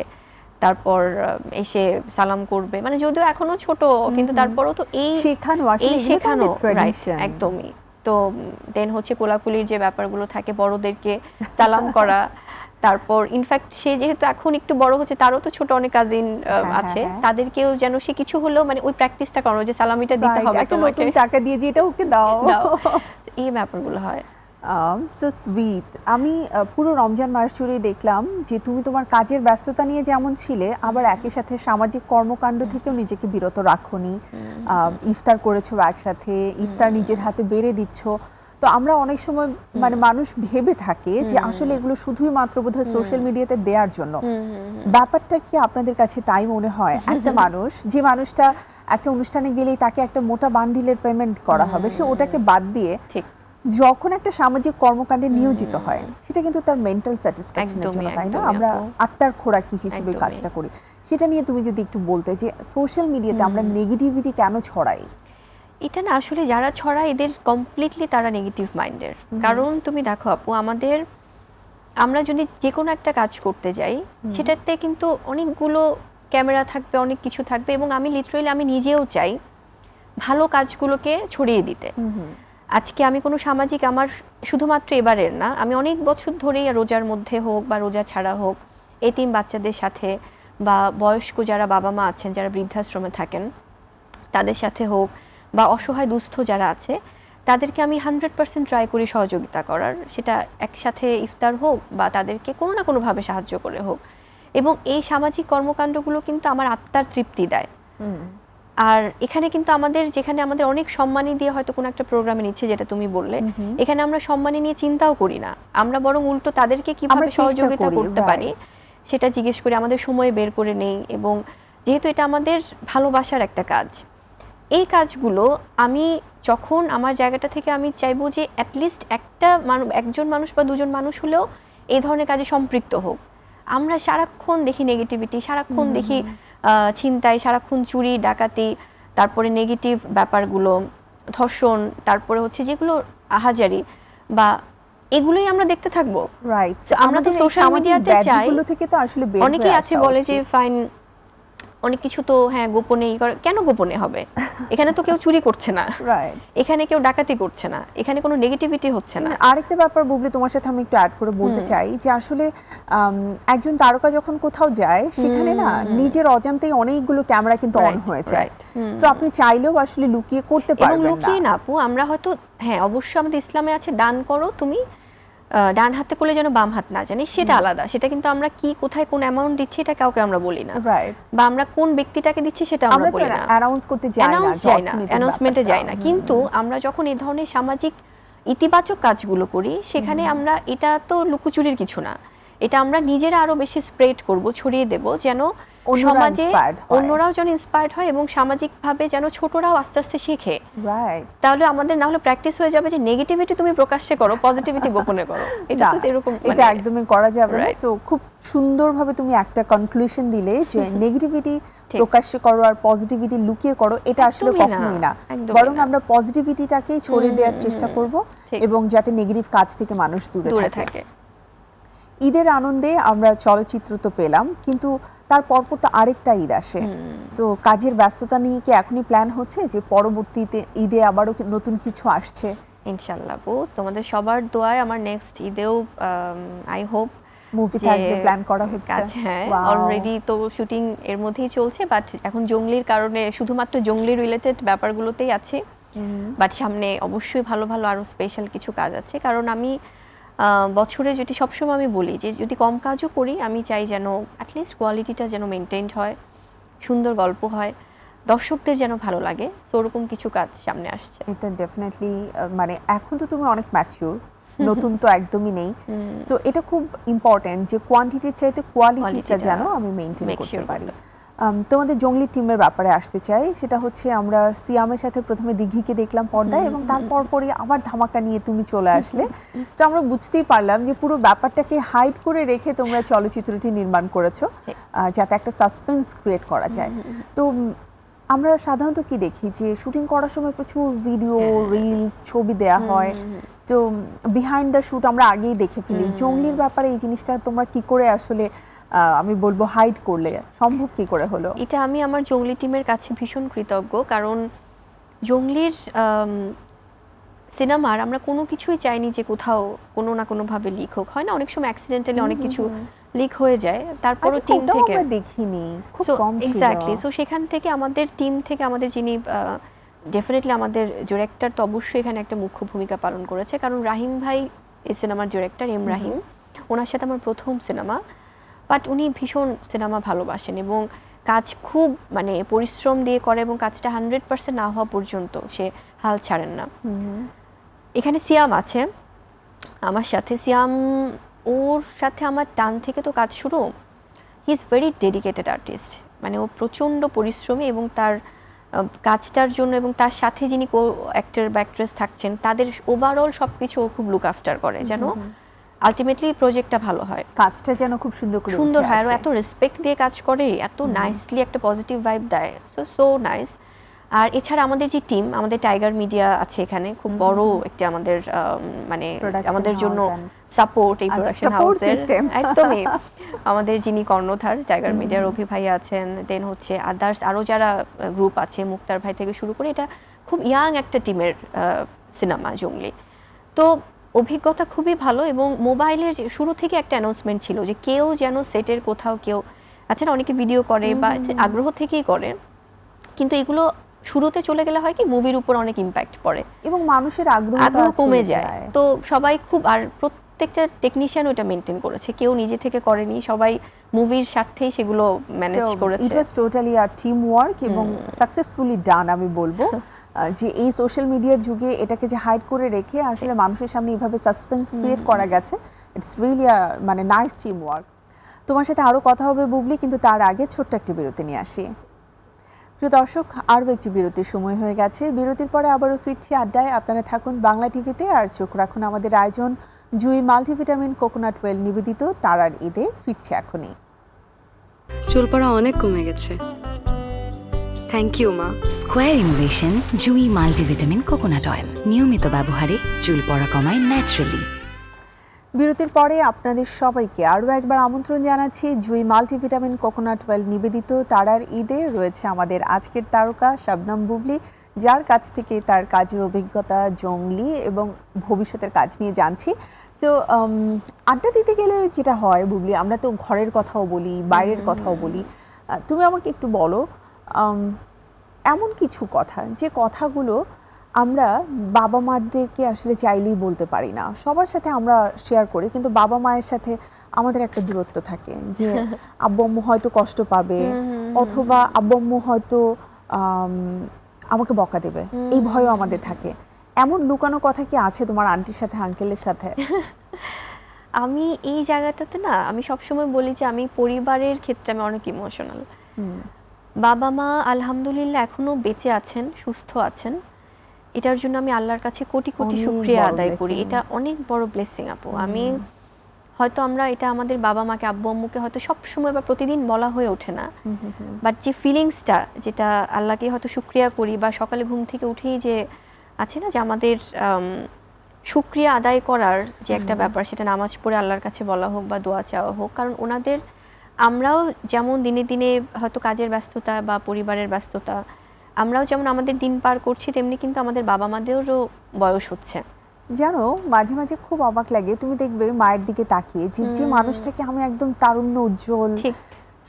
তারপর এসে সালাম করবে, মানে যদিও এখনো ছোট কিন্তু তারপরও তো এই শেখানো একদমই। তো দেন হচ্ছে কোলাকুলির যে ব্যাপারগুলো থাকে, বড়দেরকে সালাম করা, তারপর ইনফ্যাক্ট সে যেহেতু এখন একটু বড় হচ্ছে, তারও তো ছোট অনেক কাজিন আছে, হ্যাঁ। তাদেরকেও যেন সে কিছু হলেও মানে ওই প্র্যাকটিসটা করো যে সালামিটা দিতে Right, হবে একটা তোমাকে, নতুন টাকা দিয়ে যে এটা ওকে দাও। দাও, এই ব্যাপারগুলো হয়। So sweet. আমি পুরো রমজান মাস জুড়ে দেখলাম যে তুমি তোমার কাজের ব্যস্ততা নিয়ে যেমন ছিলে, আবার একই সাথে সামাজিক কর্মকাণ্ড থেকেও নিজেকে বিরত রাখোনি। ইফতার করেছো একসাথে, ইফতার নিজের হাতে বেড়ে দিচ্ছ। তো আমরা অনেক সময় মানে মানুষ ভেবে থাকে যে আসলে এগুলো শুধুই মাত্র বোধহয় সোশ্যাল মিডিয়াতে দেওয়ার জন্য। ব্যাপারটা কি আপনাদের কাছে তাই মনে হয়? একটা মানুষ, যে মানুষটা একটা অনুষ্ঠানে গেলেই তাকে একটা মোটা বান্ডিলের পেমেন্ট করা হবে, সে ওটাকে বাদ দিয়ে ঠিক যখন একটা সামাজিক কর্মকাণ্ডে নিয়োজিত হয়, সেটা কিন্তু তার মেন্টাল স্যাটিসফ্যাকশনের জন্য, একদমই, তাই না? একদমই আমরা আপু। আত্মার খোরাকি হিসেবে একদমই। কাজটা করি। সেটা নিয়ে তুমি যদি একটু বলতে যে সোশ্যাল মিডিয়াতে আমরা নেগেটিভিটি কেন ছড়াই? এটা না আসলে যারা ছড়ায় এদের কমপ্লিটলি তারা নেগেটিভ মাইন্ডের। কারণ তুমি দেখো আপু, আমরা যদি যে কোনো একটা কাজ করতে যাই, সেটাতে কিন্তু অনেকগুলো ক্যামেরা থাকবে, অনেক কিছু থাকবে, এবং আমি লিটারালি আমি নিজেও চাই ভালো কাজগুলোকে ছড়িয়ে দিতে। আজকে আমি কোনো সামাজিক, আমার শুধুমাত্র এবারের না, আমি অনেক বছর ধরেই রোজার মধ্যে হোক বা রোজা ছাড়া হোক, এতিম বাচ্চাদের সাথে বা বয়স্ক যারা বাবা মা আছেন, যারা বৃদ্ধাশ্রমে থাকেন, তাদের সাথে হোক, বা অসহায় দুস্থ যারা আছে, তাদেরকে আমি 100% ট্রাই করি সহযোগিতা করার। সেটা একসাথে ইফতার হোক বা তাদেরকে কোনো না কোনোভাবে সাহায্য করে হোক। এবং এই সামাজিক কর্মকাণ্ডগুলো কিন্তু আমার আত্মার তৃপ্তি দেয়। আর এখানে কিন্তু যেখানে আমাদের অনেক সম্মানী দিয়ে হয়তো কোনো একটা প্রোগ্রামে নিচ্ছে, যেটা তুমি বললে, এখানে আমরা সম্মানী নিয়ে চিন্তাও করি না, আমরা বরং উল্টো তাদেরকে কিভাবে চেষ্টা সহযোগিতা করি, করতে পারি সেটা জিজ্ঞেস করি, আমাদের সময় বের করে নেই। এবং যেহেতু এটা আমাদের ভালোবাসার একটা কাজ, এই কাজগুলো আমি যখন আমার জায়গাটা থেকে আমি চাইবো যে অ্যাটলিস্ট একজন মানুষ বা দুজন মানুষ হলেও এই ধরনের কাজে সম্পৃক্ত হোক। আমরা সারাক্ষণ দেখি নেগেটিভিটি, সারাক্ষণ দেখি ছিনতাই, সারাক্ষণ চুরি ডাকাতি, তারপরে নেগেটিভ ব্যাপারগুলো, ধর্ষণ, তারপরে হচ্ছে যেগুলো আহাজারি, বা এগুলোই আমরা দেখতে থাকবো। রাইট। আমরা তো সোশ্যাল মিডিয়াতে চাই, থেকে তো আসলে বের অনেকেই হয়ে আছে আসা বলে উচিত। যে ফাইন অনেক কিছু তো হ্যাঁ গোপনেই করে, কেন গোপনে হবে? এখানে তো কেউ চুরি করছে না, রাইট। এখানে কেউ ডাকাতি করছে না, এখানে কোনো নেগেটিভিটি হচ্ছে না। আরেকটা ব্যাপার বুবলি, তোমার সাথে আমি একটু অ্যাড করে বলতে চাই যে আসলে একজন তারকা যখন কোথাও যায়, সেখানে না নিজের অজান্তেই অনেকগুলো ক্যামেরা কিন্তু অন হয়ে যায়। সো আপনি চাইলেও আসলে লুকিয়ে করতে এবং পারবেন না। লুকিয়ে না আপু, আমরা হয়তো হ্যাঁ অবশ্যই আমাদের ইসলামে আছে দান করো তুমি ডান হাতে করলে যেন বাম হাত না জানি, সেটা আলাদা। সেটা কিন্তু আমরা কি কোথায় কোন অ্যামাউন্ট দিচ্ছি এটা কাউকে আমরা বলি না, রাইট। বা আমরা কোন ব্যক্তিটাকে দিচ্ছি সেটা আমরা বলি না, অ্যানাউন্স করতে যাই না, অ্যানাউন্সমেন্টে যাই না। কিন্তু আমরা যখন এই ধরনের সামাজিক ইতিবাচক কাজগুলো করি, সেখানে আমরা, এটা তো লুকোচুরির কিছু না, এটা আমরা নিজেরা আরো বেশি স্প্রেড করব, ছড়িয়ে দেব, যেন সমাজে অন্যরাও যেন ইন্সপায়ার্ড হয় এবং সামাজিকভাবে যেন ছোটরাও আস্তে আস্তে শেখে। রাইট। তাহলে আমাদের না হলে প্র্যাকটিস হয়ে যাবে যে নেগেটিভিটি তুমি প্রকাশ্যে করো, পজিটিভিটি গোপনে করো। এটা তো এরকম, এটা একদমই করা যাবে না। সো খুব সুন্দরভাবে তুমি একটা কনক্লুশন দিলে যে নেগেটিভিটি প্রকাশ্যে করো আর পজিটিভিটি লুকিয়ে করো, এটা আসলে কখনোই না, বরং আমরা পজিটিভিটিটাকেই ছড়িয়ে দেওয়ার চেষ্টা করব এবং যাতে নেগেটিভ কাজ থেকে মানুষ দূরে থাকে। ঈদের আনন্দে আমরা চলচ্চিত্র তো পেলাম, কিন্তু তার পরপর তো আরেকটা ঈদ আসে। সো কাজের ব্যস্ততা নিয়ে কি এখনই প্ল্যান হচ্ছে যে পরবর্তীতে ঈদে আবারও নতুন কিছু আসছে? ইনশাআল্লাহ আপু, তোমাদের সবার দোয়ায় আমার নেক্সট ঈদেও আই হোপ মুভি থাকবে, প্ল্যান করা হচ্ছে কাজ। হ্যাঁ, অলরেডি তো শুটিং এর মধ্যেই চলছে, বাট এখন জঙ্গলির কারণে শুধুমাত্র জঙ্গলি রিলেটেড ব্যাপারগুলোতেই আছে। বাট সামনে অবশ্যই ভালো ভালো আরো স্পেশাল কিছু কাজ আছে। কারণ আমি বছরে যদি সবসময় আমি বলি যে যদি কম কাজও করি, আমি চাই যেন অ্যাটলিস্ট কোয়ালিটিটা যেন মেনটেইনড হয়, সুন্দর গল্প হয়, দর্শকদের যেন ভালো লাগে। সো ওরকম কিছু কাজ সামনে আসছে। এটা ডেফিনেটলি, মানে এখন তো তুমি অনেক ম্যাচিউর, নতুন তো একদমই নেই। সো এটা খুব ইম্পর্টেন্ট যে কোয়ান্টিটির চাইতে কোয়ালিটিটা যেন আমি মেনটেন করতে পারি। তোমাদের জঙ্গলি টিমের ব্যাপারে আসতে চাই। সেটা হচ্ছে আমরা সিয়ামের সাথে প্রথমে দিঘিকে দেখলাম পর্দায়, এবং তারপর পরে আবার ধামাকা নিয়ে তুমি চলে আসলে। তো আমরা বুঝতেই পারলাম যে পুরো ব্যাপারটাকে হাইড করে রেখে তোমরা চলচ্চিত্রটি নির্মাণ করেছো, যাতে একটা সাসপেন্স ক্রিয়েট করা যায়। তো আমরা সাধারণত কি দেখি যে শুটিং করার সময় প্রচুর ভিডিও, রিলস, ছবি দেয়া হয়। তো বিহাইন্ড দ্য শুট আমরা আগেই দেখে ফেলি। জঙ্গলির ব্যাপারে এই জিনিসটা তোমরা কি করে আসলে আমি বলবো হাইড করলে সম্ভব কি করে হলো? এটা আমি আমার জঙ্গলি টিমের কাছে ভীষণ কৃতজ্ঞ, কারণ জঙ্গলির সিনেমার আমরা কোনো কিছুই চাইনি যে কোথাও কোনো না কোনোভাবে লিক হোক, হয় না অনেক সময় অ্যাক্সিডেন্টালি অনেক কিছু লিক হয়ে যায়, তারপরও টিম থেকে আমরা দেখিনি, খুব কম ছিল। এক্স্যাক্টলি, সো সেখান থেকে আমাদের টিম থেকে আমাদের যিনি ডেফিনেটলি আমাদের ডিরেক্টর তো অবশ্যই এখানে একটা মুখ্য ভূমিকা পালন করেছে, কারণ রাহিম ভাই এই সিনেমার ডিরেক্টর, এম রাহিম, ওনার সাথে আমার প্রথম সিনেমা, বাট উনি ভীষণ সিনেমা ভালোবাসেন এবং কাজ খুব মানে পরিশ্রম দিয়ে করে এবং কাজটা 100% না হওয়া পর্যন্ত সে হাল ছাড়েন না। এখানে সিয়াম আছে আমার সাথে, সিয়াম ওর সাথে আমার টান থেকে তো কাজ শুরু, he is very dedicated artist, মানে ও প্রচণ্ড পরিশ্রমী এবং তার কাজটার জন্য এবং তার সাথে যিনি কো অ্যাক্টর বা অ্যাক্ট্রেস থাকছেন তাদের ওভারঅল সব কিছু ও খুব লুক আফটার করে, যেন আলটিমেটলি প্রজেক্টটা ভালো হয়, কাজটা যেন খুব সুন্দর করে সুন্দর উঠে হয়, আর আসে। এত রেসপেক্ট দিয়ে কাজ করে, এত নাইসলি একটা পজিটিভ ভাইব দেয়, সো নাইস। আর এছাড়া আমাদের যে টিম, আমাদের টাইগার মিডিয়া আছে এখানে, খুব বড় একটা আমাদের মানে Production আমাদের জন্য house and- সাপোর্ট, এই আচ্ছা, প্রোডাকশন support হাউসের system। একদমই আমাদের যিনি কর্ণধার টাইগার মিডিয়ার অভি ভাই আছেন, দেন হচ্ছে আদার্স আরও যারা গ্রুপ আছে, মুক্তার ভাই থেকে শুরু করে, এটা খুব ইয়াং একটা টিমের সিনেমা জঙ্গলি। তো অভিজ্ঞতা খুবই ভালো এবং মোবাইলের শুরু থেকে একটা অ্যানাউন্সমেন্ট ছিল যে কেউ যেন সেটের কোথাও কেউ আছে না, অনেকে ভিডিও করে বা আগ্রহ থেকেই করে, কিন্তু এগুলো শুরুতে চলে গেলে হয় কি মুভির উপর অনেক ইম্প্যাক্ট পড়ে এবং মানুষের আগ্রহ আগ্রহ কমে যায়। তো সবাই খুব, আর প্রত্যেকটা টেকনিশিয়ান ওটা মেনটেন করেছে, কেউ নিজে থেকে করেনি, সবাই মুভির সাথেই সেগুলো ম্যানেজ করেছে। It was totally a teamwork এবং সাকসেসফুলি ডান আমি বলবো। যে এই সোশ্যাল মিডিয়ার যুগে এটাকে যে হাইড করে রেখে আসলে মানুষের সামনে এইভাবে সাসপেন্স ক্রিয়েট করা গেছে, ইটস রিয়েলি মানে নাইস টিম ওয়ার্ক। তোমার সাথে আরও কথা হবে বুবলি, কিন্তু তার আগে ছোট্ট একটি বিরতি নিয়ে আসি। প্রিয় দর্শক, আরও একটি বিরতির সময় হয়ে গেছে। বিরতির পরে আবারও ফিরছি আড্ডায়। আপনারা থাকুন বাংলা টিভিতে আর চোখ রাখুন আমাদের আয়োজন জুই মাল্টিভিটামিন কোকোনাট ওয়েল নিবেদিত তারার ঈদে। ফিরছি এখনই। চুল পড়া অনেক কমে গেছে, থ্যাংক ইউ মা। স্কোয়ার ইনোভেশন জুই মাল্টিভিটামিন কোকোনাট অয়েল নিয়মিত ব্যবহারে চুল পড়া কমায় ন্যাচারালি। বিরতির পরে আপনাদের সবাইকে আরও একবার আমন্ত্রণ জানাচ্ছি জুই মাল্টিভিটামিন কোকোনাট ওয়েল নিবেদিত তারার ঈদে। রয়েছে আমাদের আজকের তারকা শবনম বুবলি, যার কাছ থেকে তার কাজের অভিজ্ঞতা, জঙ্গলি এবং ভবিষ্যতের কাজ নিয়ে জানছি। তো আড্ডা দিতে গেলে যেটা হয় বুবলি, আমরা তো ঘরের কথাও বলি, বাইরের কথাও বলি। তুমি আমাকে একটু বলো এমন কিছু কথা, যে কথাগুলো আমরা বাবা মাদেরকে আসলে চাইলেই বলতে পারি না, সবার সাথে আমরা শেয়ার করি, কিন্তু বাবা মায়ের সাথে আমাদের একটা দূরত্ব থাকে, যে আব্বু আম্মু হয়তো কষ্ট পাবে, অথবা আব্বু আম্মু হয়তো আমাকে বকা দেবে, এই ভয়ও আমাদের থাকে। এমন লুকানো কথা কি আছে তোমার আন্টির সাথে, আঙ্কেলের সাথে? আমি এই জায়গাটাতে না, আমি সবসময় বলি যে আমি পরিবারের ক্ষেত্রে আমি অনেক ইমোশনাল। বাবা মা আলহামদুলিল্লাহ এখনো বেঁচে আছেন, সুস্থ আছেন, এটার জন্য আমি আল্লাহর কাছে কোটি কোটি শুকরিয়া আদায় করি। এটা অনেক বড় ব্লেসিং আপু। আমি হয়তো আমরা এটা আমাদের বাবা মাকে, আব্বু আম্মুকে হয়তো সবসময় বা প্রতিদিন বলা হয়ে ওঠে না, বাট যে ফিলিংসটা, যেটা আল্লাহকে হয়তো শুকরিয়া করি, বা সকালে ঘুম থেকে উঠেই যে আছে না যে আমাদের শুকরিয়া আদায় করার যে একটা ব্যাপার, সেটা নামাজ পড়ে আল্লাহর কাছে বলা হোক বা দোয়া চাওয়া হোক, কারণ ওনাদের, আমরাও যেমন দিনে দিনে হয়তো কাজের ব্যস্ততা বা পরিবারের ব্যস্ততা, আমরাও যেমন আমাদের দিন পার করছি, তেমনি কিন্তু আমাদের বাবা মাদেরও বয়স হচ্ছে। জানো, মাঝে মাঝে খুব অবাক লাগে, তুমি দেখবে মায়ের দিকে তাকিয়ে যে মানুষটাকে আমি একদম তারুণ্য উজ্জ্বল,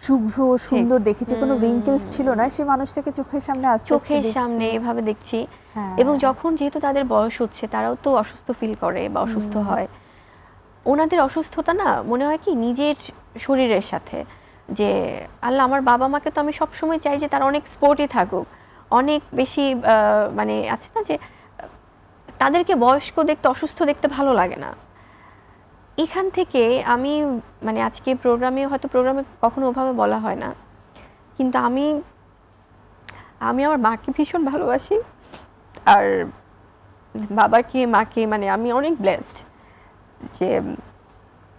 শুভ্র, সুন্দর দেখেছি, কোনো রিঙ্কেলস ছিল না, সেই মানুষটাকে চোখের সামনে আসছে, চোখের সামনে এভাবে দেখছি। এবং যখন যেহেতু তাদের বয়স হচ্ছে, তারাও তো অসুস্থ ফিল করে বা অসুস্থ হয়, ওনাদের অসুস্থতা না মনে হয় কি নিজের শরীরের সাথে, যে আল্লাহ আমার বাবা মাকে তো আমি সবসময় চাই যে তারা অনেক স্পোর্টই থাকুক, অনেক বেশি মানে আছে না যে তাদেরকে বয়স্ক দেখতে, অসুস্থ দেখতে ভালো লাগে না। এখান থেকে আমি মানে আজকে প্রোগ্রামে কখনো ওভাবে বলা হয় না, কিন্তু আমি আমার মাকে ভীষণ ভালোবাসি, আর বাবাকে, মাকে, মানে আমি অনেক ব্লেসড যে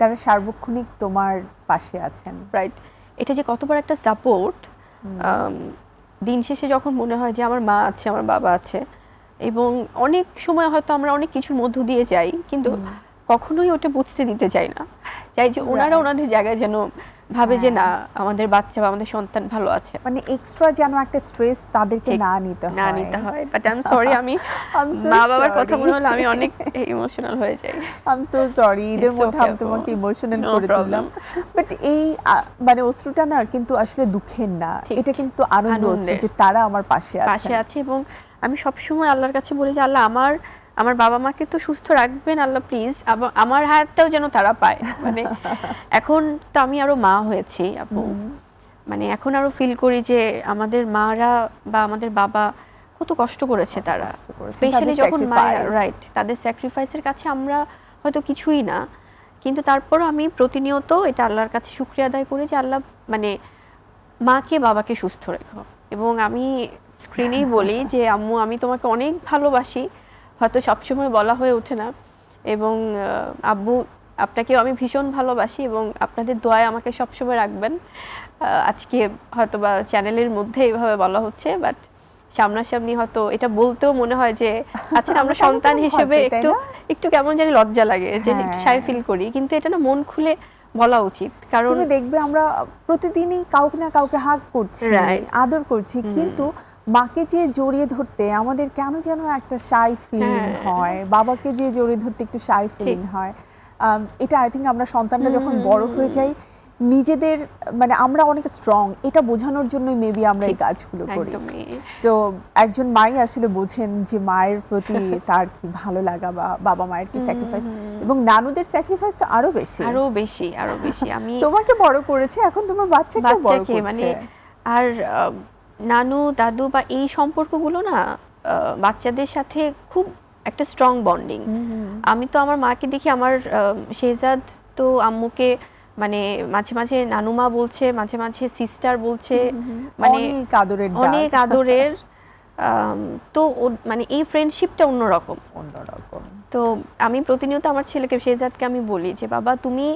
তারা সার্বক্ষণিক তোমার পাশে আছেন। রাইট, এটা যে কত বড় একটা সাপোর্ট। দিন শেষে যখন মনে হয় যে আমার মা আছে, আমার বাবা আছে, এবং অনেক সময় হয়তো আমরা অনেক কিছুর মধ্য দিয়ে যাই, কিন্তু কখনোই ওটা বুঝতে দিতে চাই না, চাই যে ওনারা ওনাদের জায়গায় যেন ভাবে যে না আমাদের বাচ্চা বা আমাদের সন্তান ভালো আছে, মানে এক্সট্রা যেন একটা স্ট্রেস তাদেরকে ঠিক, না নিতে না হয়। নিতে হয়। বাট আই এম সরি, আমি I'm so মা বাবার কথা sorry. মনে হলে আমি অনেক ইমোশনাল হয়ে যাই। I'm so sorry, ঈদের It's মধ্যে okay, আমি আপু। তোমাকে ইমোশনাল No করে problem. তুললাম। বাট এই মানে অশ্রুটা না কিন্তু আসলে দুঃখের না, ঠিক। এটা কিন্তু আনন্দ অশ্রু আনন্দের। যে তারা আমার পাশে পাশে আছে। আছে, এবং আমি সবসময় আল্লাহর কাছে বলি যে আল্লাহ আমার বাবা মাকে তো সুস্থ রাখবেন আল্লাহ প্লিজ, আমার হায়াতটাও যেন তারা পায়। মানে এখন তো আমি আরো মা হয়েছি আপু, মানে এখন আরো ফিল করি যে আমাদের মারা বা আমাদের বাবা কত কষ্ট করেছে তারা, কষ্ট করেছে, স্পেশালি তাদের যখন মায়ের sacrifice। রাইট, তাদের স্যাক্রিফাইসের কাছে আমরা হয়তো কিছুই না, কিন্তু তারপরও আমি প্রতিনিয়ত এটা আল্লাহর কাছে শুকরিয়া আদায় করি যে আল্লাহ মানে মাকে বাবাকে সুস্থ রেখো। এবং আমি স্ক্রিনেই বলি যে আম্মু আমি তোমাকে অনেক ভালোবাসি, হয়তো সবসময় বলা হয়ে ওঠে না, এবং আব্বু আপনাকেও আমি ভীষণ ভালোবাসি এবং আপনাদের দোয়ায় আমাকে সবসময় রাখবেন। আজকে হয়তো বা চ্যানেলের মধ্যে এইভাবে বলা হচ্ছে, বাট সামনাসামনি হয়তো এটা বলতেও মনে হয় যে আচ্ছা আমরা সন্তান কেমন হিসেবে ঘটে, তাই একটু না? একটু কেমন জানি লজ্জা লাগে যে একটু হ্যাঁ। শাই ফিল করি, কিন্তু এটা না মন খুলে বলা উচিত, কারণ তুমি দেখবে আমরা প্রতিদিনই কাউকে না কাউকে হাগ করছি, Right. আদর করছি, কিন্তু মাকে যে জড়িয়ে ধরতে আমাদের কেন যেন একটা শাই ফিলিং হ্যাঁ। হয়, বাবাকে যে জড়িয়ে ধরতে একটু শাই ফিলিং হয়। এটা আই থিঙ্ক আমরা সন্তানরা যখন বড় হয়ে যাই নিজেদের মানে আমরা অনেক স্ট্রং এটা বোঝানোর জন্যই মেবি আমরা এই কাজগুলো করি। একদমই তো একজন মাই আসলে বোঝেন যে মায়ের প্রতি তার কি ভালো লাগা বা বাবা মায়ের কি স্যাক্রিফাইস, এবং নানুদের স্যাক্রিফাইস তো আরো বেশি। আরো বেশি আমি তোমাকে বড় করেছে, এখন তোমার বাচ্চাকে বড় বাচ্চাকে করছে। মানে আর নানু দাদু বা এই সম্পর্কগুলো না বাচ্চাদের সাথে খুব একটা স্ট্রং বন্ডিং। আমি তো আমার মাকে দেখি, আমার শেহজাদ তো আম্মুকে মানে মাঝে মাঝে নানুমা বলছে, মাঝে মাঝে সিস্টার বলছে, মানে অনেক আদরের ডাক। অনেক আদরের। তো মানে এই ফ্রেন্ডশিপটা অন্যরকম। অন্যরকম। তো আমি প্রতিনিয়ত আমার ছেলেকে শেহজাদকে আমি বলি যে বাবা তুমি,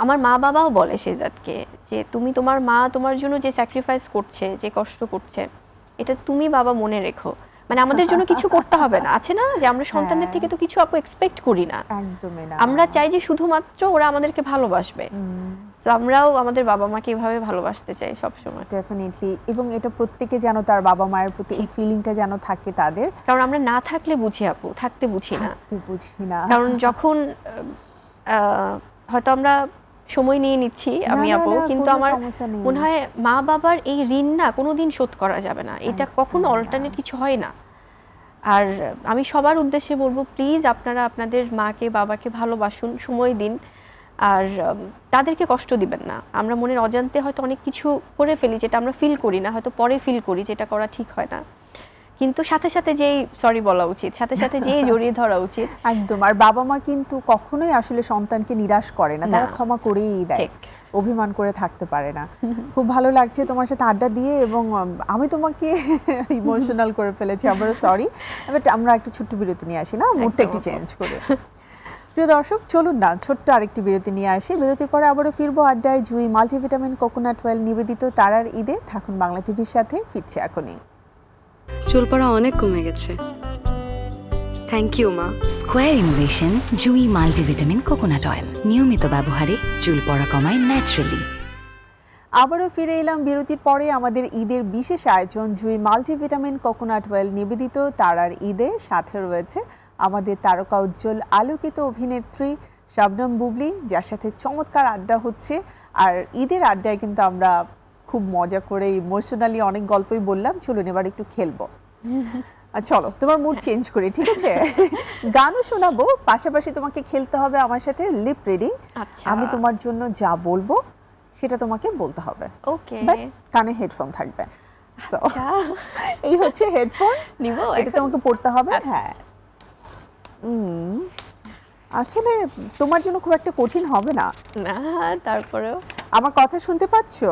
আমার মা বাবাও বলে শেহজাদকে যে তুমি তোমার মা তোমার জন্য যে স্যাক্রিফাইস করছে, যে কষ্ট করছে, এটা তুমি বাবা মনে রেখো। মানে আমাদের জন্য কিছু করতে হবে না, আছে না যে আমরা সন্তানদের থেকে তো কিছু আপু এক্সপেক্ট করি না, একদমই না। আমরা চাই যে শুধুমাত্র ওরা আমাদেরকে ভালোবাসবে। তো আমরাও আমাদের বাবা মাকে এভাবে ভালোবাসতে চাই সবসময়, ডেফিনেটলি, এবং এটা প্রত্যেকে যেন তার বাবা মায়ের প্রতি এই ফিলিংটা যেন থাকে তাদের। কারণ আমরা না থাকলে বুঝি আপু, থাকতে বুঝি না। থাকতে বুঝি না। কারণ যখন হয়তো আমরা সময় নিয়ে নিচ্ছি আমি না, আপু, না, কিন্তু কোনো আমার সমস্যা নেই। মনে হয় মা বাবার এই ঋণ না কোনোদিন শোধ করা যাবে না, এটা কখনো না। অল্টারনেট কিছু হয় না। আর আমি সবার উদ্দেশ্যে বলবো প্লিজ আপনারা আপনাদের মাকে বাবাকে ভালোবাসুন, সময় দিন, আর তাদেরকে কষ্ট দিবেন না। আমরা মনের অজান্তে হয়তো অনেক কিছু করে ফেলি যেটা আমরা ফিল করি না, হয়তো পরে ফিল করি যেটা করা ঠিক হয় না, কিন্তু সাথে সাথে যেই সরি বলা উচিত, সাথে সাথে যেই জড়িয়ে ধরা উচিত। একদম। আর বাবা মা কিন্তু কখনোই আসলে সন্তানকে নিরাশ করে না, তারা না। ক্ষমা করেই দেয়, ঠিক। অভিমান করে থাকতে পারে না। খুব ভালো লাগছে তোমার সাথে আড্ডা দিয়ে, এবং আমি তোমাকে ইমোশনাল করে ফেলেছি, আবারও সরি। বাট আমরা একটা ছোট্ট বিরতি নিয়ে আসি না, মুডটা একটু একদম। চেঞ্জ করে। প্রিয় দর্শক চলুন না ছোট্ট আরেকটি বিরতি নিয়ে আসি, বিরতির পরে আবারও ফিরবো আড্ডায়। জুই মাল্টিভিটামিন কোকোনাট অয়েল নিবেদিত তারার ঈদে থাকুন বাংলা টিভির সাথে, ফিরছে এখনই। চুল পড়া অনেক কমে গেছে। থ্যাংক ইউ মা। স্কোয়ার ইনোভেশন জুই মাল্টিভিটামিন কোকোনাট অয়েল নিয়মিত ব্যবহারে চুল পড়া কমায় ন্যাচারালি। আবারও ফিরে এলাম বিরতির পরে। আমাদের ঈদের বিশেষ আয়োজন জুই মাল্টিভিটামিন কোকোনাট অয়েল নিবেদিত তারার ঈদে, সাথে রয়েছে আমাদের তারকা উজ্জ্বল আলোকিত অভিনেত্রী শবনম বুবলি, যার সাথে চমৎকার আড্ডা হচ্ছে। আর ঈদের আড্ডায় কিন্তু আমরা খুব মজা করে ইমোশনালি অনেক গল্পই বললাম। চলুন এবার একটু খেলবো। চলো তোমার মুড চেঞ্জ করি, ঠিক আছে? গানও শোনাবো, পাশাপাশি তোমাকে খেলতে হবে আমার সাথে লিপ রিডিং। আচ্ছা, আমি তোমার জন্য যা বলবো সেটা তোমাকে বলতে হবে, ওকে। বাট কানে হেডফোন থাকবে। So, আচ্ছা, এই হচ্ছে হেডফোন, নিব এটা তোমাকে পড়তে হবে। আচ্ছা, হ্যাঁ, আসলে তোমার জন্য খুব একটা কঠিন হবে না। না তারপরেও আমার কথা শুনতে পাচ্ছো?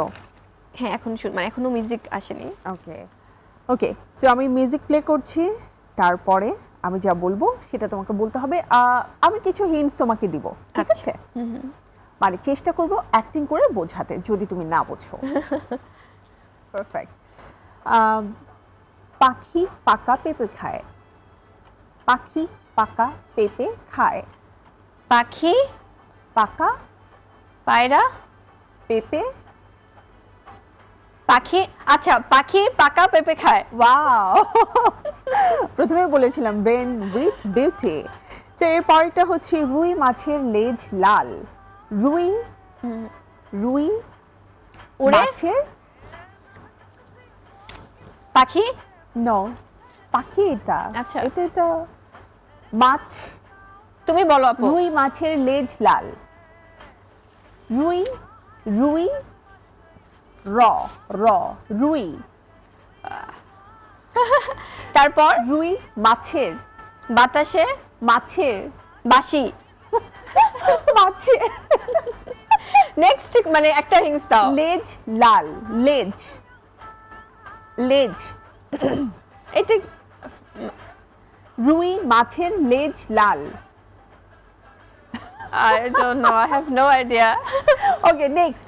হ্যাঁ এখন মানে এখনো মিউজিক আসেনি। ওকে ওকে, সো আমি মিউজিক প্লে করছি, তারপরে আমি যা বলবো সেটা তোমাকে বলতে হবে। আমি কিছু হিন্টস তোমাকে দিব, ঠিক আছে? মানে চেষ্টা করব অ্যাক্টিং করে বোঝাতে, যদি তুমি না বোঝো। পারফেক্ট। পাখি পাকা পেঁপে খায়। পাখি পাকা পেঁপে খায়। পাখি, পাকা পায়রা, পেঁপে, পাখি, আচ্ছা পাখি পাকা পেঁপে খায়। ওয়াও প্রথমে বলেছিলাম ব্রেন উইথ বিউটি। তো এর পরেরটা হচ্ছে রুই মাছের লেজ লাল। রুই রুই উড়ে? মাছের পাখি, নো, পাখি এটা। আচ্ছা। এটা মাছ। তুমি বলো আপু। রুই মাছের লেজ লাল। রুই রুই র র রুই। তারপর রুই মাছের বাতাসে মাছের বাসি। মাছের নেক্সট মানে একটা হিংস দাও। লেজ লাল। লেজ লেজ। এটা রুই মাছের লেজ লাল। I don't know, I have no idea. Okay next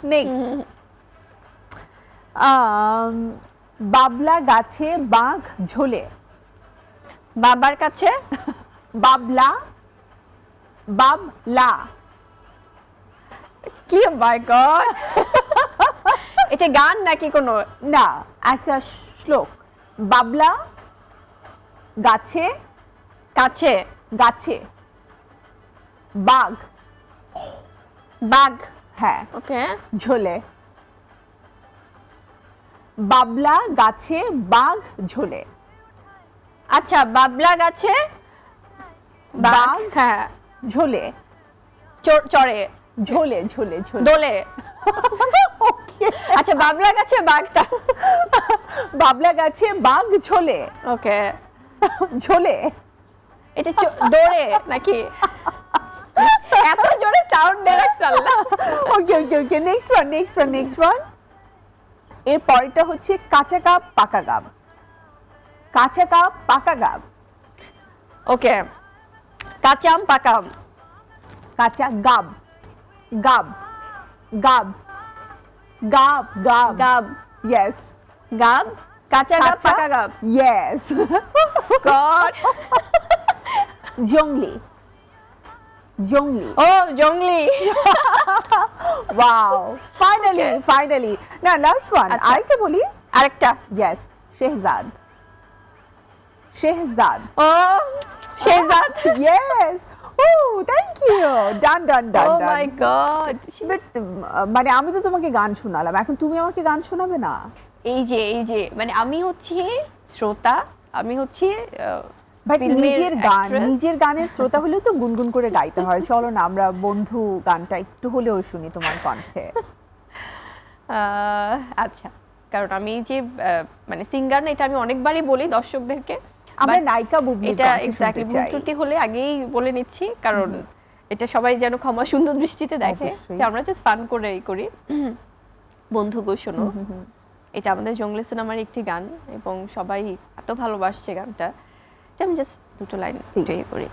বাবলা গাছে বাঘ ঝোলে। বাবার কাছে বাবলা বাবলা কি, মাই গড এটা গান নাকি কোনো? না, একটা শ্লোক। বাবলা গাছে কাছে গাছে বাঘ, বাঘ, হ্যাঁ, ওকে। ঝোলে। বাবলা গাছে বাঘ ঝোলে। আচ্ছা বাবলা গাছে বাঘ, বাঘ হ্যাঁ, ঝোলে চড়ে ঝোলে ঝোলে ঝোলে। দোলে। আচ্ছা বাবলা গাছে বাঘ, বাবলা গাছে বাঘ ঝোলে ওকে। ঝোলে। এটা দৌড়ে নাকি? এত জোরে সাউন্ড দেয় আল্লাহ। ওকে ওকে ওকে নেক্সট ওয়ান। এর পরেরটা হচ্ছে কাঁচা কাপ পাকা গাব। কাঁচা কাপ পাকা গাব। ওকে, কাঁচাম পাকাম। কাঁচা গাব গাব গাব গাব গাব গাব, ইয়েস। গাব, কাঁচা গাব পাকা গাব। ইয়েস। গড। জংলি জংলি। ও জংলি। ওয়াও, ফাইনালি না, লাস্ট ওয়ান। আচ্ছা। আরেকটা বলি। আরেকটা, ইয়েস, শেহজাদ। শেহজাদ। ও শেহজাদ। ইয়েস। ও thank you. Done oh my God. But মানে আমি তো তোমাকে গান শোনালাম, এখন তুমি আমাকে গান শোনাবে না? এই যে মানে আমি হচ্ছি শ্রোতা, আমি হচ্ছি বাট ফিল্মের নিজের গান, actress। নিজের গানের শ্রোতা হলেও তো গুনগুন করে গাইতে হয়। চলো না আমরা বন্ধু গানটা একটু হলেও শুনি তোমার কণ্ঠে। আচ্ছা, কারণ আমি যে মানে সিঙ্গার না, এটা আমি অনেকবারই বলি দর্শকদেরকে। আমরা But নায়িকা বুবলির এটা কণ্ঠে শুনতে এক্স্যাক্টলি ভুল চাই। ত্রুটি হলে আগেই বলে নিচ্ছি, কারণ এটা সবাই যেন ক্ষমা সুন্দর দৃষ্টিতে দেখে অবশ্যই। যে আমরা জাস্ট ফান করে করি। বন্ধু গো শোনো, এটা আমাদের জঙ্গলি সিনেমার একটি গান এবং সবাই এত ভালোবাসছে গানটা। এটা আমি জাস্ট দুটো লাইন Please. প্লে করি।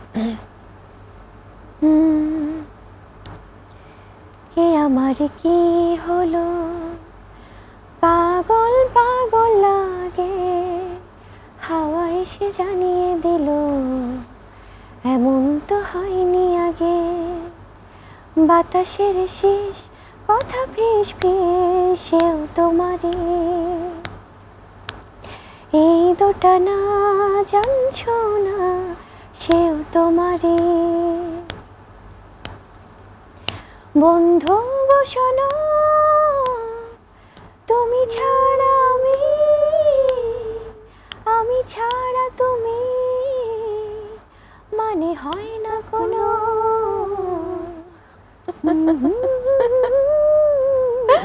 এ আমার কি হলো, পাগল পাগল লাগে, হাওয়া এসে জানিয়ে দিল এমন তো হয়নি আগে, বাতাসের শেষ কথা ফিস ফিস সেও তোমারই, এই দুটা না জানছো না সেও তোমারই, বন্ধু গো শোনো, তুমি ছাড়া আমি ছাড়া তুমি, মানে হয় না কোনো।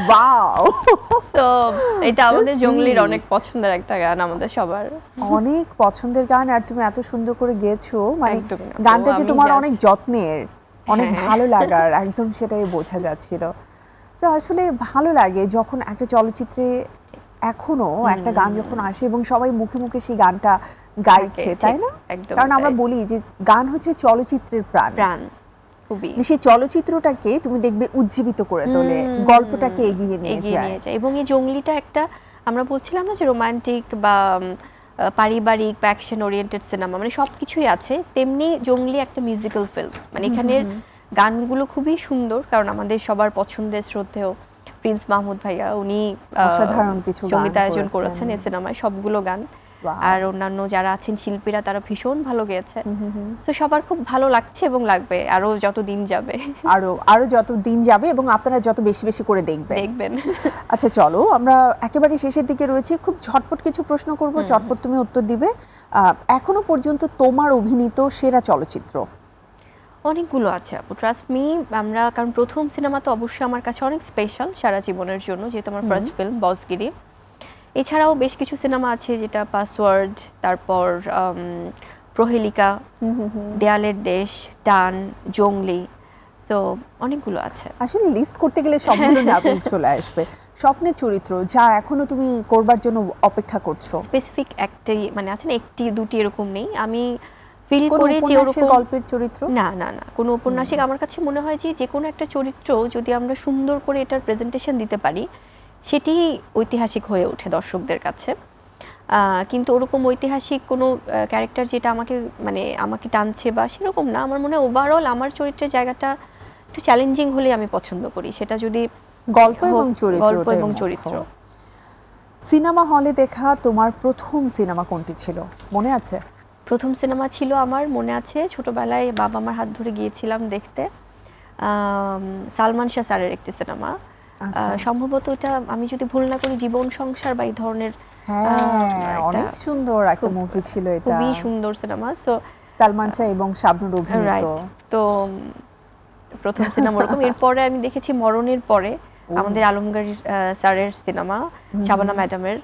ওয়াও, তো এটা আমাদের So জঙ্গলির sweet. অনেক পছন্দের একটা গান, আমাদের সবার। অনেক পছন্দের গান। আর তুমি এত সুন্দর করে গেয়েছো, মানে একদমই না। গানটা যে আমি তোমার just- অনেক যত্নের, অনেক হ্যাঁ। ভালো লাগার, একদম সেটাই বোঝা যাচ্ছিল। তো আসলে ভালো লাগে যখন একটা চলচ্চিত্রে এখনো একটা গান যখন আসে এবং সবাই মুখে মুখে সেই গানটা গাইছে, ঠিক, তাই না? একদমই কারণ আমরা তাই। বলি যে গান হচ্ছে চলচ্চিত্রের প্রাণ। প্রাণ খুবই সেই চলচ্চিত্রটাকে তুমি দেখবে উজ্জীবিত করে তোলে, গল্পটাকে এগিয়ে নিয়ে যায়। এবং এই জঙ্গলিটা একটা, আমরা বলছিলাম না যে রোমান্টিক বা পারিবারিক বা অ্যাকশন ওরিয়েন্টেড সিনেমা, মানে সবকিছুই আছে, তেমনি জঙ্গলি একটা মিউজিক্যাল ফিল্ম। মানে এখানের গানগুলো খুবই সুন্দর, কারণ আমাদের সবার পছন্দের শ্রদ্ধেয় প্রিন্স মাহমুদ ভাইয়া, উনি অসাধারণ কিছু গান সঙ্গীতায়োজন করেছেন। করেছেন এই সিনেমায়, সবগুলো গান। Wow. আর অন্যান্য যারা আছেন শিল্পীরা তারা ভীষণ ভালো গেয়েছে। তো সবার খুব ভালো লাগছে এবং লাগবে আরো যত দিন যাবে। আরো যত দিন যাবে এবং আপনারা যত বেশি বেশি করে দেখবেন। আচ্ছা চলো আমরা একেবারে শেষের দিকে রয়েছি, খুব ঝটপট কিছু প্রশ্ন করব, চটপট তুমি উত্তর দিবে। এখনো পর্যন্ত তোমার অভিনীত সেরা চলচ্চিত্র? অনেকগুলো আছে আপু, ট্রাস্ট মি। আমরা কারণ প্রথম সিনেমা তো অবশ্যই আমার কাছে অনেক স্পেশাল সারা জীবনের জন্য, যেহেতু আমার ফার্স্ট ফিল্ম বসগিরি। এছাড়াও বেশ কিছু সিনেমা আছে, যেটা পাসওয়ার্ড, তারপর প্রহেলিকা, দেয়ালের দেশ, টান, জংলি, সো অনেকগুলো আছে। আসলে লিস্ট করতে গেলে সবগুলো নামই চলে আসবে। স্বপ্নের চরিত্র যা এখনো তুমি করবার জন্য অপেক্ষা করছো? স্পেসিফিক একটাই মানে আছে না, একটি দুটি এরকম নেই। আমি ফিল কোনো করি যে উপন্যাসের ওরকম গল্পের চরিত্র? না না না, কোনো উপন্যাসিক। আমার কাছে মনে হয় যে কোনো একটা চরিত্র যদি আমরা সুন্দর করে এটার প্রেজেন্টেশন দিতে পারি, সেটি ঐতিহাসিক হয়ে ওঠে দর্শকদের কাছে। কিন্তু ওরকম ঐতিহাসিক কোনো ক্যারেক্টার যেটা আমাকে টানছে বা সেরকম না। আমার মনে হয় ওভারঅল আমার চরিত্রের জায়গাটা একটু চ্যালেঞ্জিং হলে আমি পছন্দ করি, সেটা যদি গল্প এবং চরিত্র। গল্প এবং চরিত্র। সিনেমা হলে দেখা তোমার প্রথম সিনেমা কোনটি ছিল, মনে আছে? প্রথম সিনেমা ছিল আমার মনে আছে, ছোটবেলায় বাবা আমার হাত ধরে গিয়েছিলাম দেখতে, সালমান শাহ স্যারের একটি সিনেমা। সম্ভবত এটা আমি যদি ভুল না করি জীবন সংসার বা এই ধরনের। অনেক সুন্দর একটা মুভি ছিল এটা, খুবই সুন্দর সিনেমা। সো সালমান শাহ এবং শাবনূর অভিনীত। তো প্রথম সিনেমা ওরকম। এরপরে আমি দেখেছি মরণের পরে আমাদের আলমগীর স্যারের সিনেমা, শাবানা ম্যাডামের।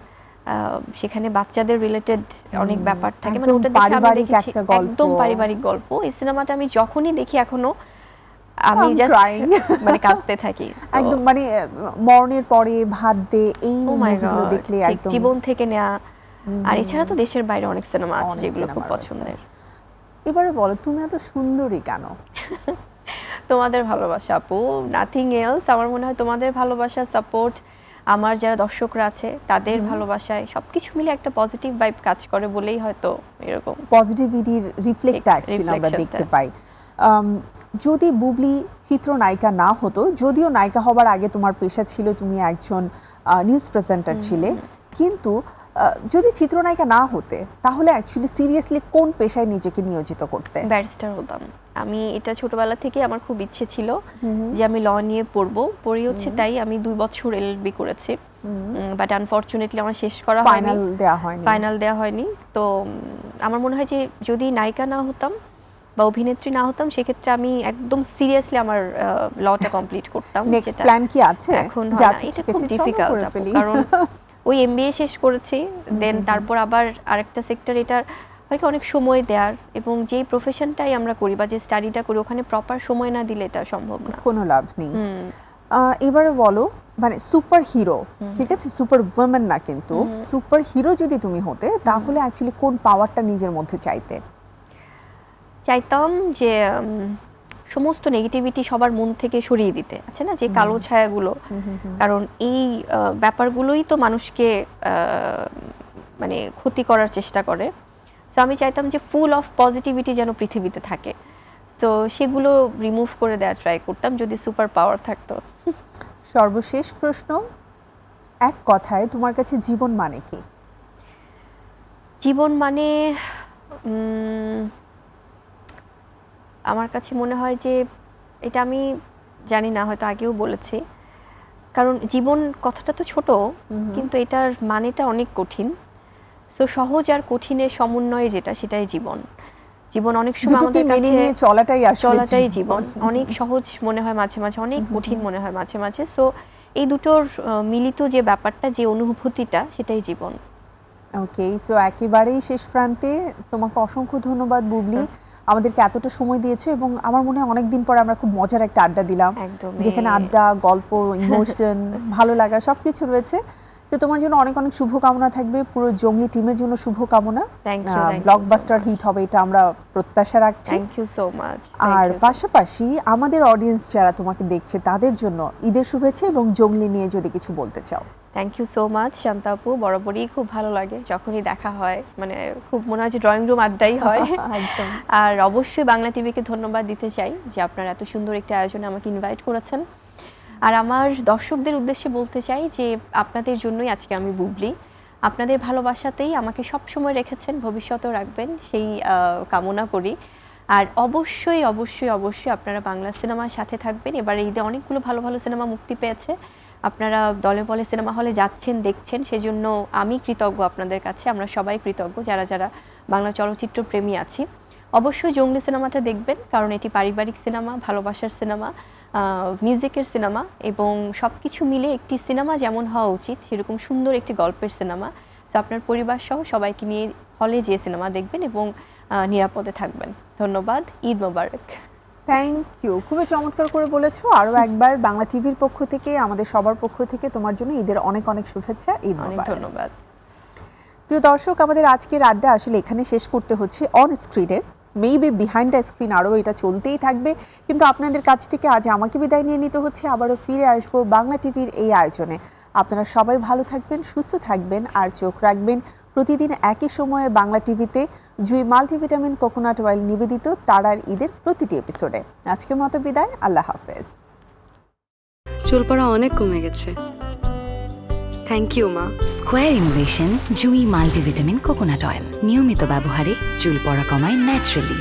সেখানে বাচ্চাদের রিলেটেড অনেক ব্যাপার থাকে, মানে ওটা দেখে আমি দেখেছি একদম পারিবারিক গল্প। এই সিনেমাটা আমি যখনই দেখি এখনো আমি জাস্ট মানে কাঁদতে থাকি একদম, মানে মরণের পরে ভাত দে এই মুভিগুলো দেখলে একদম জীবন থেকে নেওয়া। আর এছাড়া তো দেশের বাইরে অনেক সিনেমা আছে যেগুলো খুব পছন্দের। এবারে বলো তুমি এত সুন্দরী কেন? তোমাদের ভালোবাসা আপু, নাথিং এলস। আমার মনে হয় তোমাদের ভালোবাসা, সাপোর্ট, আমার যারা দর্শকরা আছে তাদের ভালোবাসায় সবকিছু মিলে একটা পজিটিভ ভাইব কাজ করে বলেই হয়তো এরকম পজিটিভিটির রিফ্লেক্ট অ্যাকচুয়ালি আমরা দেখতে পাই। যদি বুবলি চিত্রনায়িকা না হতো, যদিও নায়িকা হবার আগে তোমার পেশা ছিল তুমি একজন নিউজ প্রেজেন্টার ছিলে, কিন্তু যদি চিত্রনায়িকা না হতে তাহলে অ্যাকচুয়ালি সিরিয়াসলি কোন পেশায় নিজেকে নিয়োজিত করতে? ব্যারিস্টার হতাম আমি। এটা ছোটবেলা থেকে আমার খুব ইচ্ছে ছিল যে আমি ল নিয়ে পড়বো, পড়ি হচ্ছে তাই আমি 2 বছর এলএলবি করেছি, বাট আনফরচুনেটলি আমার শেষ করা হয়নি, ফাইনাল দেওয়া হয়নি। তো আমার মনে হয় যে যদি নায়িকা না হতাম বা অভিনেত্রী না হতাম, সেক্ষেত্রে আমি একদম সিরিয়াসলি আমার লটা কমপ্লিট করতাম। নেক্সট প্ল্যান কি আছে? এখন এটা খুব ডিফিকাল্ট, কারণ ওই এমবিএ শেষ করেছি, দেন তারপর আবার আরেকটা সেক্টর, এটার হয়তো অনেক সময় দেওয়ার, এবং যেই প্রফেশনটাই আমরা করি বা যে স্টাডিটা করি ওখানে প্রপার সময় না দিলে এটা সম্ভব না, কোনো লাভ নেই। এবারে বলো, মানে সুপার হিরো, ঠিক আছে, সুপার ওমেন না, কিন্তু সুপার হিরো যদি তুমি হতে তাহলে অ্যাকচুয়ালি কোন পাওয়ারটা নিজের মধ্যে চাইতাম যে সমস্ত নেগেটিভিটি সবার মন থেকে সরিয়ে দিতে, আছে না যে কালো ছায়াগুলো, কারণ এই ব্যাপারগুলোই তো মানুষকে মানে ক্ষতি করার চেষ্টা করে। সো আমি চাইতাম যে ফুল অফ পজিটিভিটি যেন পৃথিবীতে থাকে, সো সেগুলো রিমুভ করে দেওয়ার ট্রাই করতাম যদি সুপার পাওয়ার থাকতো। সর্বশেষ প্রশ্ন, এক কথায় তোমার কাছে জীবন মানে কি? জীবন মানে আমার কাছে মনে হয় যে এটা আমি জানি না, হয়তো আগেও বলেছি, কারণ জীবন কথাটা তো ছোট কিন্তু এটার মানেটা অনেক কঠিন। সো সহজ আর কঠিনের সমন্বয়ে যেটা, সেটাই জীবন। জীবন অনেক সময় আমাদের কাছে চলাটাই জীবন, অনেক সহজ মনে হয় মাঝে মাঝে, অনেক কঠিন মনে হয় মাঝে মাঝে। সো এই দুটোর মিলিত যে ব্যাপারটা, যে অনুভূতিটা, সেটাই জীবন। ওকে, সো একেবারেই শেষ প্রান্তে তোমাকে অসংখ্য ধন্যবাদ বুবলি, আমাদেরকে এতটা সময় দিয়েছো, এবং আমার মনে হয় অনেকদিন পর আমরা খুব মজার একটা আড্ডা দিলাম, যেখানে আড্ডা, গল্প, ইমোশন, ভালো লাগা সবকিছু রয়েছে। তো তোমার জন্য অনেক অনেক শুভকামনা থাকবে, পুরো জঙ্গলি টিমের জন্য শুভকামনা। ব্লকবাস্টার হিট হবে এটা আমরা প্রত্যাশা রাখছি। Thank you so much. আর পাশাপাশি আমাদের অডিয়েন্স যারা তোমাকে দেখছে তাদের জন্য ঈদের শুভেচ্ছা, এবং জঙ্গলি নিয়ে যদি কিছু বলতে চাও। Thank you so much Shanta আপু, বরাবরই খুব ভালো লাগে যখনই দেখা হয়, মানে খুব মনে হয় যে ড্রয়িং রুম আড্ডাই হয়। আর অবশ্যই বাংলা টিভিকে ধন্যবাদ দিতে চাই যে আপনারা এত সুন্দর একটা আয়োজনে আমাকে ইনভাইট করেছেন। আর আমার দর্শকদের উদ্দেশ্যে বলতে চাই যে আপনাদের জন্যই আজকে আমি বুবলি। আপনাদের ভালোবাসাতেই আমাকে সবসময় রেখেছেন, ভবিষ্যতেও রাখবেন, সেই কামনা করি। আর অবশ্যই অবশ্যই অবশ্যই আপনারা বাংলা সিনেমার সাথে থাকবেন। এবার ঈদে অনেকগুলো ভালো ভালো সিনেমা মুক্তি পেয়েছে, আপনারা দলে বলে সিনেমা হলে যাচ্ছেন, দেখছেন, সেজন্য আমি কৃতজ্ঞ আপনাদের কাছে। আমরা সবাই কৃতজ্ঞ যারা যারা বাংলা চলচ্চিত্র প্রেমী আছি। অবশ্যই জঙ্গলি সিনেমাটা দেখবেন, কারণ এটি পারিবারিক সিনেমা, ভালোবাসার সিনেমা, মিউজিকের সিনেমা, এবং সব কিছু মিলে একটি সিনেমা যেমন হওয়া উচিত সেরকম সুন্দর একটি গল্পের সিনেমা। তো আপনার পরিবার সহ সবাইকে নিয়ে হলে যেয়ে সিনেমা দেখবেন এবং নিরাপদে থাকবেন। ধন্যবাদ। ঈদ মোবারক। থ্যাংক ইউ, খুবই চমৎকার করে বলেছো। আরও একবার বাংলা টিভির পক্ষ থেকে, আমাদের সবার পক্ষ থেকে তোমার জন্য ঈদের অনেক অনেক শুভেচ্ছা। ঈদ অনেক মোবারক। ধন্যবাদ। প্রিয় দর্শক, আমাদের আজকের আড্ডা আসলে এখানে শেষ করতে হচ্ছে। অন স্ক্রিনের মেবি বিহাইন্ড দ্য স্ক্রিন আরও এটা চলতেই থাকবে, কিন্তু আপনাদের কাছ থেকে আজ আমাকে বিদায় নিয়ে নিতে হচ্ছে। আবারও ফিরে আসবো বাংলা টিভির এই আয়োজনে। আপনারা সবাই ভালো থাকবেন, সুস্থ থাকবেন, আর চোখ রাখবেন প্রতিদিন একই সময়ে বাংলা টিভিতে জুই মাল্টিভিটামিন কোকোনাট অয়েল নিবেদিত তারার ঈদের প্রতিটি এপিসোডে। আজকের মতো বিদায়, আল্লাহ হাফেজ। চুল পড়া অনেক কমে গেছে। থ্যাংক ইউ মা। স্কোয়ার ইনোভেশন জুই মাল্টিভিটামিন কোকোনাট অয়েল নিয়মিত ব্যবহারে চুল পড়া কমায় ন্যাচারালি।